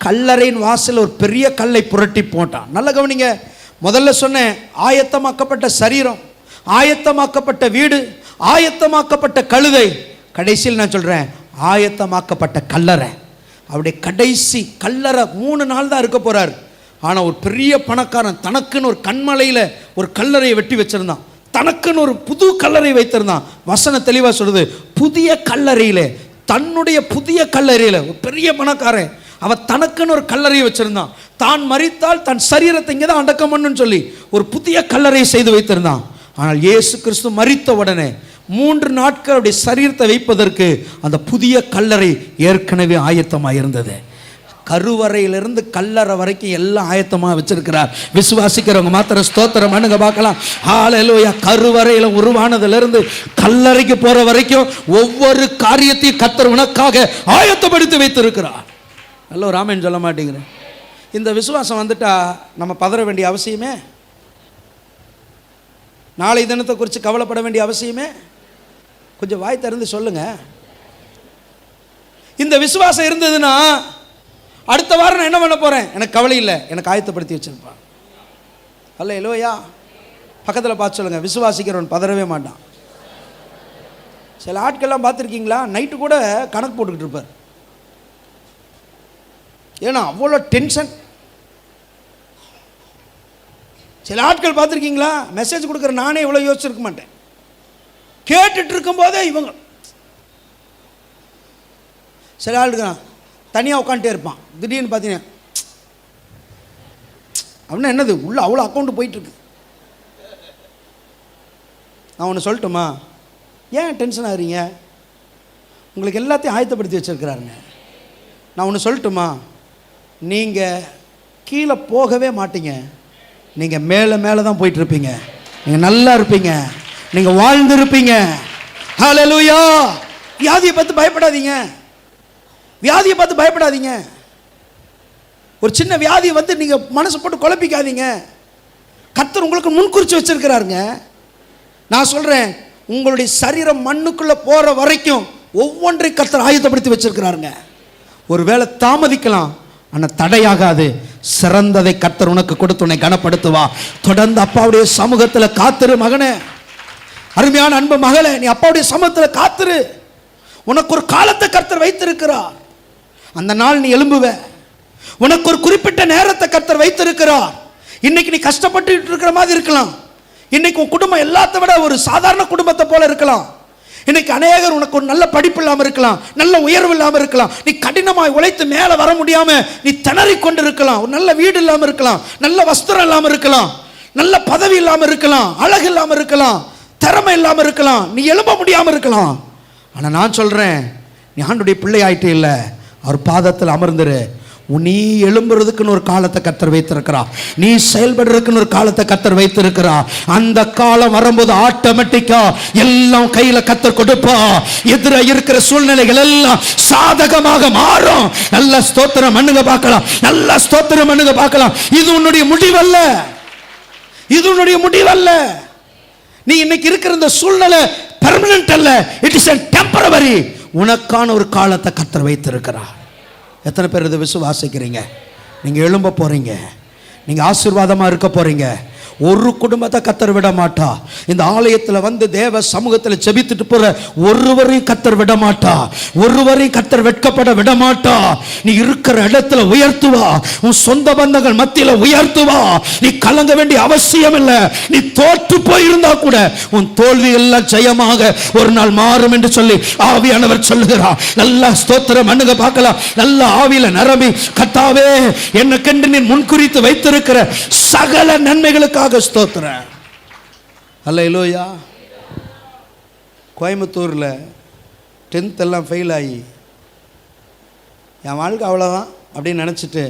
கல்லறையின் வாசல் ஒரு பெரிய கல்லை புரட்டி போட்டான். நல்ல கவனிங்க, முதல்ல சொன்னேன் ஆயத்தமாக்கப்பட்ட சரீரம், ஆயத்தமாக்கப்பட்ட வீடு, ஆயத்தமாக்கப்பட்ட கழுதை. கடைசியில் நான் சொல்றேன் ஆயத்தமாக்கப்பட்ட கல்லறை. அவருடைய கடைசி கல்லறை 3 நாள் தான் இருக்க போறார். ஆனால் ஒரு பெரிய பணக்காரன் தனக்குன்னு ஒரு கண்மலையில் ஒரு கல்லறையை வெட்டி வச்சிருந்தான், தனக்குன்னு ஒரு புது கல்லறை வைத்திருந்தான். வசனம் தெளிவாக சொல்லுது, புதிய கல்லறையில், தன்னுடைய புதிய கல்லறையில் ஒரு பெரிய பணக்காரன் அவன் தனக்குன்னு ஒரு கல்லறையை வச்சிருந்தான். தான் மரித்தால் தன் சரீரத்தை இங்கே தான் அடக்கம் பண்ணுன்னு சொல்லி ஒரு புதிய கல்லறையை செய்து வைத்திருந்தான். ஆனால் இயேசு கிறிஸ்து மரித்த உடனே 3 நாட்கள் அவருடைய சரீரத்தை வைப்பதற்கு அந்த புதிய கல்லறை ஏற்கனவே ஆயத்தமாக இருந்தது. கருவறையிலிருந்து கல்லறை வரைக்கும் எல்லாம் ஆயத்தமாக வச்சிருக்கிறார். விசுவாசிக்கிறவங்க மாத்திரம் ஸ்தோத்திரம் பண்ணுங்க பார்க்கலாம். ஹல்லேலூயா. கருவறையில் உருவானதிலிருந்து கல்லறைக்கு போற வரைக்கும் ஒவ்வொரு காரியத்தையும் கர்த்தர் உனக்காக ஆயத்தப்படுத்தி வைத்திருக்கிறார். நல்ல ஒரு ஆமென் சொல்ல மாட்டேங்கிறேன். இந்த விசுவாசம் வந்துட்டா நம்ம பதற வேண்டிய அவசியமே, நாளை தினத்தை குறித்து கவலைப்பட வேண்டிய அவசியமே. கொஞ்சம் வாய் திறந்து சொல்லுங்க. இந்த விசுவாசம் இருந்ததுன்னா அடுத்த வாரம் நான் என்ன பண்ண போறேன் எனக்கு கவலை இல்லை, எனக்கு ஆயத்தப்படுத்தி வச்சிருப்பான். ஹல்லேலூயா. பக்கத்தில் பார்த்து சொல்லுங்க, விசுவாசிக்கிறவன் பதறவே மாட்டான். சில ஆட்கள்லாம் பார்த்துருக்கீங்களா, நைட்டு கூட கணக்கு போட்டுக்கிட்டு இருப்பார். ஏன்னா அவ்வளோ டென்ஷன். சில ஆட்கள் பார்த்துருக்கீங்களா, மெசேஜ் கொடுக்குற நானே இவ்வளோ யோசிச்சிருக்க மாட்டேன். கேட்டுட்டு இருக்கும் போதே இவங்க, சில ஆளுக்கு தனியாக உட்காந்துட்டே இருப்பான், திடீர்னு பார்த்தீங்கன்னா அப்படின்னா என்னது உள்ள அவ்வளோ அக்கௌண்ட் போயிட்டுருக்கு. நான் ஒன்று சொல்லட்டுமா, ஏன் டென்ஷன் ஆகுறீங்க? உங்களுக்கு எல்லாத்தையும் ஆயத்தப்படுத்தி வச்சுருக்கிறாருங்க. நான் ஒன்று சொல்லட்டுமா, நீங்கள் கீழே போகவே மாட்டீங்க, நீங்கள் மேலே மேலே தான் போயிட்டுருப்பீங்க. நீங்கள் நல்லா இருப்பீங்க, நீங்கள் வாழ்ந்துருப்பீங்க. ஹல்லேலூயா. வியாதியை பார்த்து பயப்படாதீங்க, வியாதியை பார்த்து பயப்படாதீங்க. ஒரு சின்ன வியாதி வந்து நீங்கள் மனசை போட்டு குழப்பிக்காதீங்க. கர்த்தர் உங்களுக்கு முன்குறிச்சு வச்சிருக்கிறாருங்க. நான் சொல்கிறேன், உங்களுடைய சரீரம் மண்ணுக்குள்ளே போகிற வரைக்கும் ஒவ்வொன்றை கர்த்தர் ஆயத்தப்படுத்தி வச்சிருக்கிறாருங்க. ஒருவேளை தாமதிக்கலாம், ஆனால் தடையாகாது. சிறந்ததை கர்த்தர் உனக்கு கொடுத்து உன்னை கனப்படுத்துவா. தொடர்ந்து அப்பாவுடைய சமூகத்தில் காத்திரு மகனே, அருமையான அன்பு மகளே, நீ அப்பாவுடைய சமூகத்தில் காத்திரு. உனக்கு ஒரு காலத்தை கர்த்தர் வைத்திருக்கிறார். அந்த நாள் நீ எழும்புவ. உனக்கு ஒரு குறிப்பிட்ட நேரத்தை கர்த்தர் வைத்திருக்கிறார். இன்னைக்கு நீ கஷ்டப்பட்டு இருக்கிற மாதிரி இருக்கலாம். இன்னைக்கு உன் குடும்பம் எல்லாத்த விட ஒரு சாதாரண குடும்பத்தை போல இருக்கலாம். இன்னைக்கு அநேகர் உனக்கு ஒரு நல்ல படிப்பு இல்லாமல் இருக்கலாம், நல்ல உயர்வு இல்லாமல் இருக்கலாம். நீ கடினமாய் உழைத்து மேலே வர முடியாம நீ திணறி கொண்டு இருக்கலாம். ஒரு நல்ல வீடு இல்லாமல் இருக்கலாம், நல்ல வஸ்திரம் இல்லாமல் இருக்கலாம், நல்ல பதவி இல்லாமல் இருக்கலாம், அழகு இல்லாமல் இருக்கலாம், திறமை இல்லாமல் இருக்கலாம், நீ எழும்ப முடியாமல் இருக்கலாம். ஆனால் நான் சொல்கிறேன், நீ ஆண்டுடைய பிள்ளை ஆயிட்டே இல்லை, அவர் பாதத்தில் அமர்ந்துரு. நீ எழும்புறதுக்குன்னு ஒரு காலத்தை கர்த்தர் வைத்திருக்கிறா, நீ செயல்படுறதுக்குன்னு ஒரு காலத்தை கர்த்தர் வைத்திருக்கிறா. அந்த காலம் வரும்போது ஆட்டோமேட்டிக்கா எல்லாம் கையில கர்த்தர் கொடுப்பா. எதிர இருக்கிற சூழ்நிலைகள் எல்லாம் சாதகமாக மாறும். நல்ல ஸ்தோத்திரம் பண்ணுங்க பார்க்கலாம், நல்ல ஸ்தோத்திரம் பண்ணுங்க பார்க்கலாம். இது உன்னுடைய முடிவல்ல, இது உன்னுடைய முடிவல்ல. நீ இன்னைக்கு இருக்கிற இந்த சூழ்நிலை பெர்மனன்ட் அல்ல, இட் இஸ் டெம்பரவரி. உனக்கான ஒரு காலத்தை கர்த்தர் வைத்திருக்கிறார். எத்தனை பேர் இதை விசுவாசிக்கிறீங்க? நீங்கள் எழும்ப போறீங்க, நீங்கள் ஆசீர்வாதமாக இருக்க போறீங்க. ஒரு குடும்பத்தை கர்த்தர் விட மாட்டா. இந்த ஆலயத்தில் வந்து தேவ சமூகத்தில் ஜெபித்துட்டு போற ஒருவரையும் கர்த்தர் விட மாட்டா, ஒருவரையும் கர்த்தர் வெட்கப்பட விட மாட்டா. நீ இருக்கிற இடத்துல உயர்த்துவா, உன் சொந்த பந்தங்கள் மத்தியில் உயர்த்துவா. நீ கலங்க வேண்டிய அவசியம் இல்லை. நீ தோற்று போயிருந்தா கூட உன் தோல்வி எல்லாம் ஜெயமாக ஒரு நாள் மாறும் என்று சொல்லி ஆவியானவர் சொல்லுகிறார். நல்ல ஸ்தோத்திரம் பண்ணுங்க பார்க்கலாம். நல்ல ஆவியில நிரம்பி, கர்த்தாவே என்னக்கென்று நீ முன்குறித்து வைத்திருக்கிற சகல நன்மைகளுக்காக ஸ்தோத்திரம். அல்லேலூயா. கோயம்புத்தூரில் 10th எல்லாம் ஃபெயில் ஆகி என் வாழ்க்கை அவ்வளோதான் அப்படின்னு நினச்சிட்டு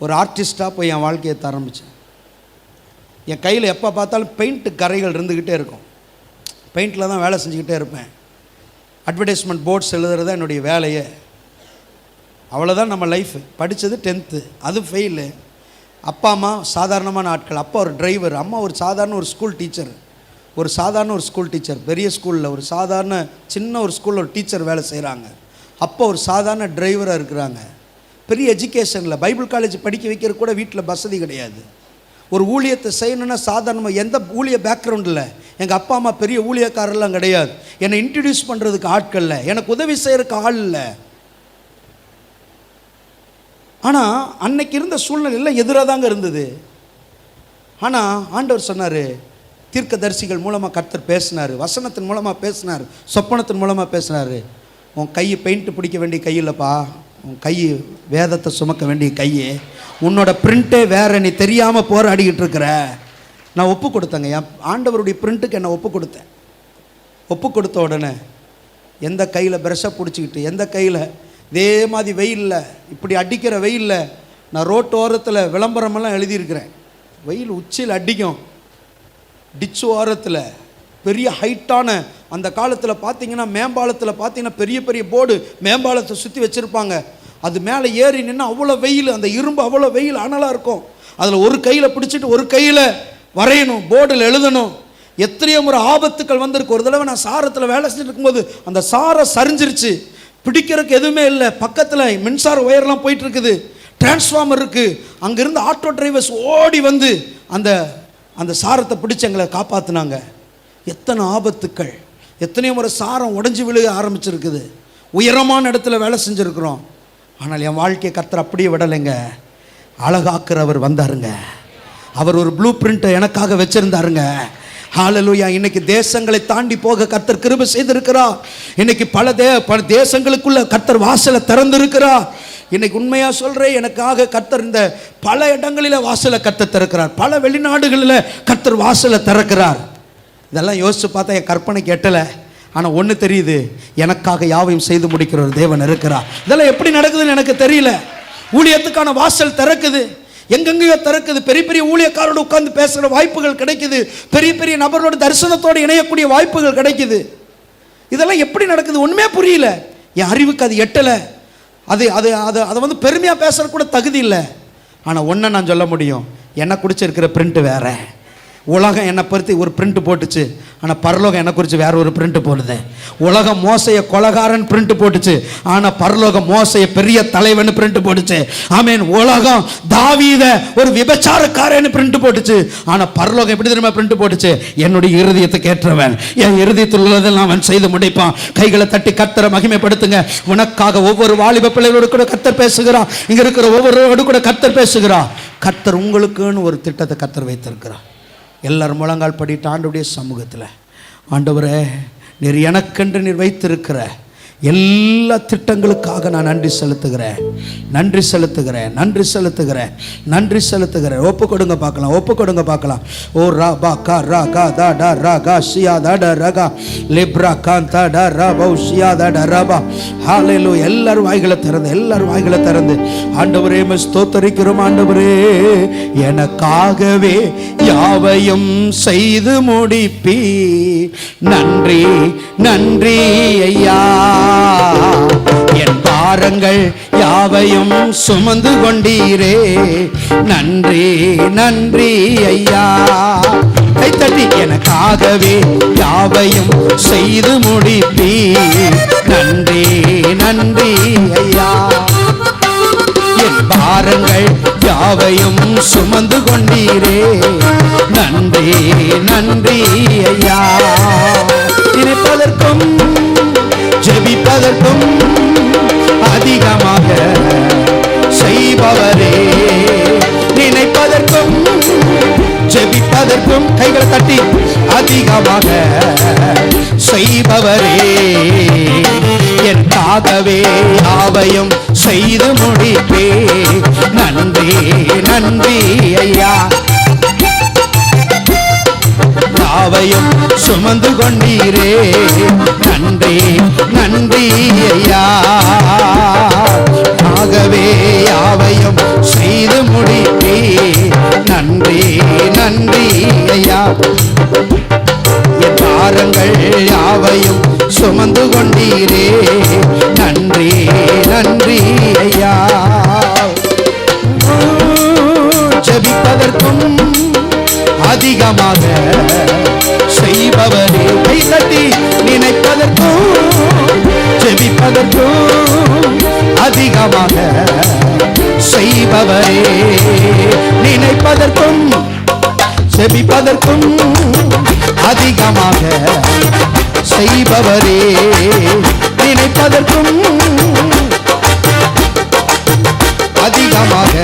ஒரு ஆர்டிஸ்டாக போய் என் வாழ்க்கையை ஆரம்பித்தேன். என் கையில் எப்போ பார்த்தாலும் பெயிண்ட் கரைகள் இருந்துக்கிட்டே இருக்கும். பெயிண்டில் தான் வேலை செஞ்சுக்கிட்டே இருப்பேன். அட்வர்டைஸ்மெண்ட் போர்ட்ஸ் எழுதுறது தான் என்னுடைய வேலையே. அவ்வளோதான் நம்ம லைஃபு. படித்தது 10th, அது ஃபெயிலு. அப்பா அம்மா சாதாரணமான ஆட்கள். அப்பா ஒரு டிரைவர், அம்மா ஒரு சாதாரண ஒரு ஸ்கூல் டீச்சர். பெரிய ஸ்கூலில் ஒரு சாதாரண சின்ன ஒரு ஸ்கூலில் ஒரு டீச்சர் வேலை செய்கிறாங்க. அப்பா ஒரு சாதாரண டிரைவராக இருக்கிறாங்க. பெரிய எஜுகேஷனில் பைபிள் காலேஜ் படிக்க வைக்கிற கூட வீட்டில் வசதி கிடையாது. ஒரு ஊழியத்தை செய்யணுன்னா சாதாரணமாக எந்த ஊழிய பேக்ரவுண்டில், எங்கள் அப்பா அம்மா பெரிய ஊழியக்காரெல்லாம் கிடையாது. என்னை இன்ட்ரடியூஸ் பண்ணுறதுக்கு ஆட்கள் இல்லை, எனக்கு உதவி செய்கிறதுக்கு ஆள் இல்லை. ஆனால் அன்னைக்கு இருந்த சூழ்நிலையில் எதிராக தாங்க இருந்தது. ஆனால் ஆண்டவர் சொன்னார், தீர்க்கதரிசிகள் மூலமாக கர்த்தர் பேசினார், வசனத்தின் மூலமாக பேசினார், சொப்பனத்தின் மூலமாக பேசினார். உன் கை பெயிண்ட் பிடிக்க வேண்டிய கையில்ப்பா, உன் கை வேதத்தை சுமக்க வேண்டிய கையே, உன்னோட பிரிண்ட்டே வேறு, நீ தெரியாமல் போராடிக்கிட்டு இருக்கிற. நான் ஒப்பு கொடுத்தேங்க, என் ஆண்டவருடைய பிரிண்ட்டுக்கு என்னை ஒப்பு கொடுத்தேன். ஒப்பு கொடுத்த உடனே எந்த கையில் ப்ரெஷ்ஷை பிடிச்சிக்கிட்டு, எந்த கையில் இதே மாதிரி வெயிலில், இப்படி அடிக்கிற வெயிலில், நான் ரோட்டு ஓரத்தில் விளம்பரமெல்லாம் எழுதியிருக்கிறேன். வெயில் உச்சியில் அடிக்கும், டிச்சு ஓரத்தில் பெரிய ஹைட்டான, அந்த காலத்தில் பார்த்தீங்கன்னா மேம்பாலத்தில் பார்த்தீங்கன்னா பெரிய பெரிய போர்டு மேம்பாலத்தை சுற்றி வச்சுருப்பாங்க. அது மேலே ஏறி நின்று அவ்வளோ வெயில், அந்த இரும்பு அவ்வளோ வெயில் அனலாக இருக்கும். அதில் ஒரு கையில் பிடிச்சிட்டு ஒரு கையில் வரையணும், போர்டில் எழுதணும். எத்தனையோ முறை ஆபத்துக்கள் வந்திருக்கு. ஒரு தடவை நான் சாரத்தில் வேலை செஞ்சுட்டு இருக்கும்போது அந்த சாரம் சரிஞ்சிருச்சு, பிடிக்கிறதுக்கு எதுவுமே இல்லை. பக்கத்தில் மின்சார ஒயர்லாம் போயிட்டுருக்குது, டிரான்ஸ்ஃபார்மர் இருக்குது. அங்கேருந்து ஆட்டோ டிரைவர்ஸ் ஓடி வந்து அந்த அந்த சாரத்தை பிடிச்சி எங்களை காப்பாற்றினாங்க. எத்தனை ஆபத்துக்கள், எத்தனையோ முறை சாரம் உடஞ்சி விழுக ஆரம்பிச்சிருக்குது. உயரமான இடத்துல வேலை செஞ்சுருக்குறோம். ஆனால் என் வாழ்க்கையை கர்த்தர் அப்படியே விடலைங்க, அழகாக்குறவர் வந்தாருங்க. அவர் ஒரு ப்ளூ பிரிண்ட்டை எனக்காக வச்சுருந்தாருங்க. ஹல்லேலூயா. இன்னைக்கு தேசங்களை தாண்டி போக கர்த்தர் கிருபை செய்திருக்கிறார். இன்னைக்கு பல தேசங்களுக்குள்ள கர்த்தர் வாசலை திறந்திருக்கிறார். இன்னைக்கு உண்மையாக சொல்கிறேன், எனக்காக கர்த்தர் இந்த பல இடங்களில் வாசலை கர்த்தர் திறக்கிறார், பல வெளிநாடுகளில் கர்த்தர் வாசலை திறக்கிறார். இதெல்லாம் யோசித்து பார்த்தா என் கற்பனைக்கு எட்டலை. ஆனால் ஒன்று தெரியுது, எனக்காக யாவையும் செய்து முடிக்கிற ஒரு தேவன் இருக்கிறார். இதெல்லாம் எப்படி நடக்குதுன்னு எனக்கு தெரியல. ஊழியத்துக்கான வாசல் திறக்குது, எங்கெங்கேயோ திறக்குது. பெரிய பெரிய ஊழியக்காரோடு உட்கார்ந்து பேசுகிற வாய்ப்புகள் கிடைக்குது, பெரிய பெரிய நபரோட தரிசனத்தோடு இணையக்கூடிய வாய்ப்புகள் கிடைக்குது. இதெல்லாம் எப்படி நடக்குது ஒன்றுமே புரியல. என் அறிவுக்கு அது எட்டலை. அதை வந்து பெருமையாக பேசுகிற கூட தகுதி இல்லை. ஆனால் ஒன்றை நான் சொல்ல முடியும், என்னை குடிச்சிருக்கிற பிரிண்ட்டு வேறு. உலகம் என்னை பற்றி ஒரு பிரிண்ட் போட்டுச்சு, ஆனால் பரலோகம் என்னை குறித்து வேற ஒரு பிரிண்ட் போடுது. உலகம் மோசையை கொலகாரன் பிரிண்ட் போட்டுச்சு, ஆனால் பரலோகம் மோசையை பெரிய தலைவன் பிரிண்ட் போட்டுச்சு. ஆமேன். உலகம் தாவீத ஒரு விபச்சாரக்காரன் பிரிண்ட் போட்டுச்சு, ஆனால் பரலோகம் எப்படி தெரியுமா பிரிண்ட் போட்டுச்சு? என்னுடைய இருதயத்துக்கு ஏற்றவன், என் இருதயத்தில் உள்ளதெல்லாம் அவன் செய்து முடிப்பான். கைகளை தட்டி கர்த்தரை மகிமைப்படுத்துங்க. உனக்காக ஒவ்வொரு வாலிப பிள்ளைகளோடு கூட கர்த்தர் பேசுகிறான். இங்கே இருக்கிற ஒவ்வொருவரோடு கூட கர்த்தர் பேசுகிறான். கர்த்தர் உங்களுக்குன்னு ஒரு திட்டத்தை கர்த்தர் வைத்திருக்கிறார். எல்லாரும் முழங்கால் படிட்டு ஆண்டவருடைய சமூகத்தில், ஆண்டவரே, நீர் எனக்கென்று நீர் வைத்திருக்கிற எல்லா திட்டங்களுக்காக நான் நன்றி செலுத்துகிறேன். ஒப்பு கொடுங்க பார்க்கலாம். ஓ ரா பா கா ரா கா தா டா ரா கா ஷியா தா டா ரா கா லிப்ரா காந்தா டா ரா பௌ ஷியா தா டா ரா பா. ஹல்லேலூயா. எல்லாரும் வாய்களை திறந்து ஆண்டவரே ஸ்தோத்தரிக்கிறோம். ஆண்டவரே, எனக்காகவே யாவையும் செய்து முடிப்பீ. நன்றி ஐயா. என் பாரங்கள் யாவையும் சுமந்து கொண்டீரே. நன்றி ஐயா. கைத்தட்டி, எனக்காகவே யாவையும் செய்து முடிப்பீ. நன்றி ஐயா. என் பாரங்கள் யாவையும் சுமந்து கொண்டீரே. நன்றி ஐயா. நினைப்பதற்கும் ஜெபிப்பதற்கும் அதிகமாக செய்பவரே. நினைப்பதற்கும் ஜெபிப்பதற்கும் கைகளை தட்டி அதிகமாக செய்பவரே. எனக்காகவே யாவையும் செய்து முடிப்பே. நன்றி ஐயா. யாவையும் சுமந்து கொண்டீரே. நன்றி ஐயா. எனக்காகவே யாவையும் செய்து முடிப்பே. நன்றி நன்றி ஐயா. என் பாரங்கள் யாவையும் சுமந்து கொண்டீரே. நன்றி நன்றி ஐயா. ஜெபிப்பதற்கும் அதிகமாக செய்பவரே. கை தட்டி நினைப்பதற்கும் ஜெபிப்பதற்கும் அதிகமாக செய்பவரே. நினைப்பதற்கும் ஜெபிப்பதற்கும் அதிகமாக செய்பவரே. நினைப்பதற்கும் அதிகமாக.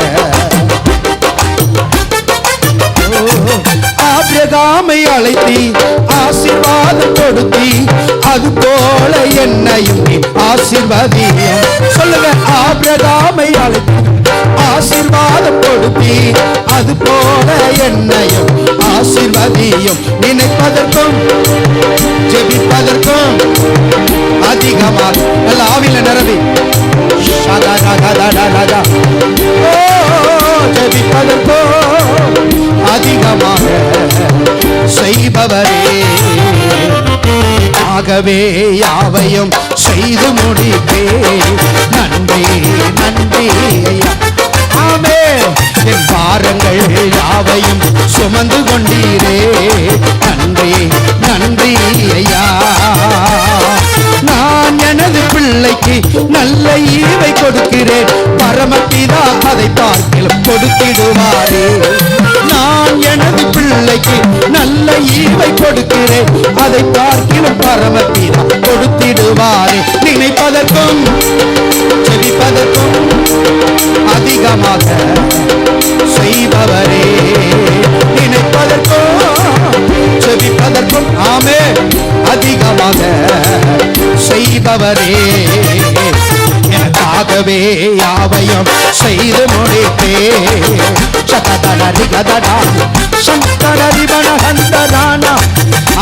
ஆபிரகாமை அழைத்தி ஆசீர்வாதம் கொடுத்தி, அது போல என்னையும் ஆசீர்வதியும். சொல்லுங்க. ஆபிரகாமை அழைத்தி ஆசீர்வாதம் கொடுத்தி, அது போல என்னையும் ஆசீர்வதியும். நினைப்பதற்கும் ஜெபிப்பதற்கும் அதிகமாக. நல்ல ஆவில நிரம்பி ஜெபிப்பதற்கும் அதிகமாக செய்பவரே. ஆகவே யாவையும் செய்து முடிப்பே. நன்றி நன்றி ஐயா. ஆமே. என் பாரங்கள் யாவையும் சுமந்து கொண்டீரே. நன்றி நன்றி ஐயா. நான் எனது பிள்ளைக்கு நல்ல ஈவை கொடுக்கிறேன். பரமபிதா அதை பார்க்கிலும் கொடுத்திடுவாரே. நான் எனது பிள்ளைக்கு நல்ல ஈவை கொடுக்கிறேன். அதை பார்க்கிலும் பரமபிதா கொடுத்திடுவாரே. நினைப்பதற்கும் ஜெபிப்பதற்கும் அதிகமாக செய்பவரே. நினைப்பதற்கும் ஜெபிப்பதற்கும் ஆமே அதிகமாக செய்பவரே. எனக்காகவே யாவையும் செய்து முடிப்பே.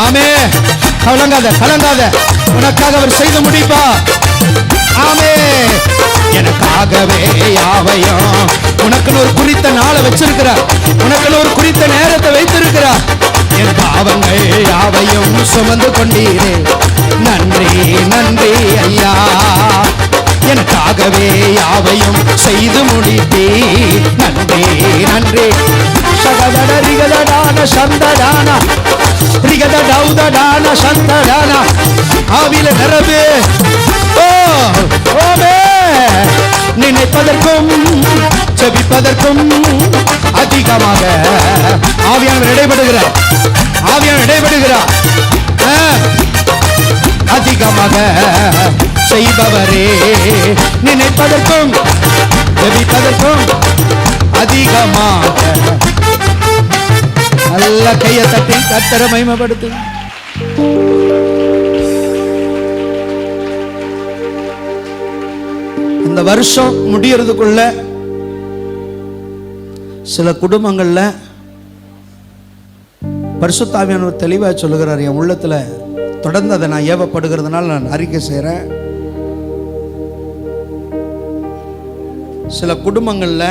ஆமே. கலங்காத கலங்காத. உனக்காக அவர் செய்து முடிப்பா. ஆமே. எனக்காகவே யாவையும். உனக்குன்னு ஒரு குறித்த நாளை வச்சிருக்கிறார். உனக்குன்னு ஒரு குறித்த நேரத்தை வைத்திருக்கிறார். என் பாவங்கள் யாவையும் சுமந்து கொண்டீரே. நன்றி நன்றி ஐயா. எனக்காகவே யாவையும் செய்து முடிப்பே. நன்றி நன்றி. சகதட ரிகதடான சந்தடான ரிகதடௌதடான சந்தடான. ஆவில நிரம்பு. ஓமே. நினைப்பதற்கும் ஜெபிப்பதற்கும் அதிகமாக. ஆவியானவர் இடைபடுகிறார். ஆவியானவர் இடைபடுகிறார். அதிகமாக செய்பவரே. நினைப்பதற்கும் ஜெபிப்பதற்கும் அதிகமாக. நல்ல கையை தட்டி கர்த்தரை மகிமைப்படுத்து. இந்த வருஷம் முடியறதுக்குள்ள சில குடும்பங்கள்ல பரிசுத்த ஆவியானவர் தெளிவா சொல்லுகிறார். என் உள்ளத்துல தொடர்ந்து அதை நான் ஏவப்படுகிறதுனால நான் அறிக்கை செய்கிறேன். சில குடும்பங்கள்ல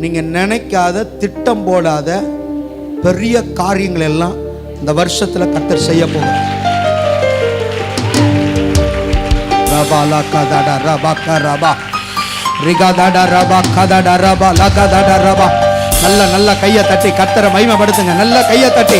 நீங்க நினைக்காத, திட்டம் போடாத பெரிய காரியங்கள் எல்லாம் இந்த வருஷத்துல கர்த்தர் செய்ய போகிறார். ரபாலா கதடா ரபாக்கா ரபா ரிகாதடா ரபா கதடா ரபா லகதடா ரபா. நல்ல நல்ல கையை தட்டி கர்த்தரை மகிமைப்படுத்துங்க. நல்ல கையை தட்டி.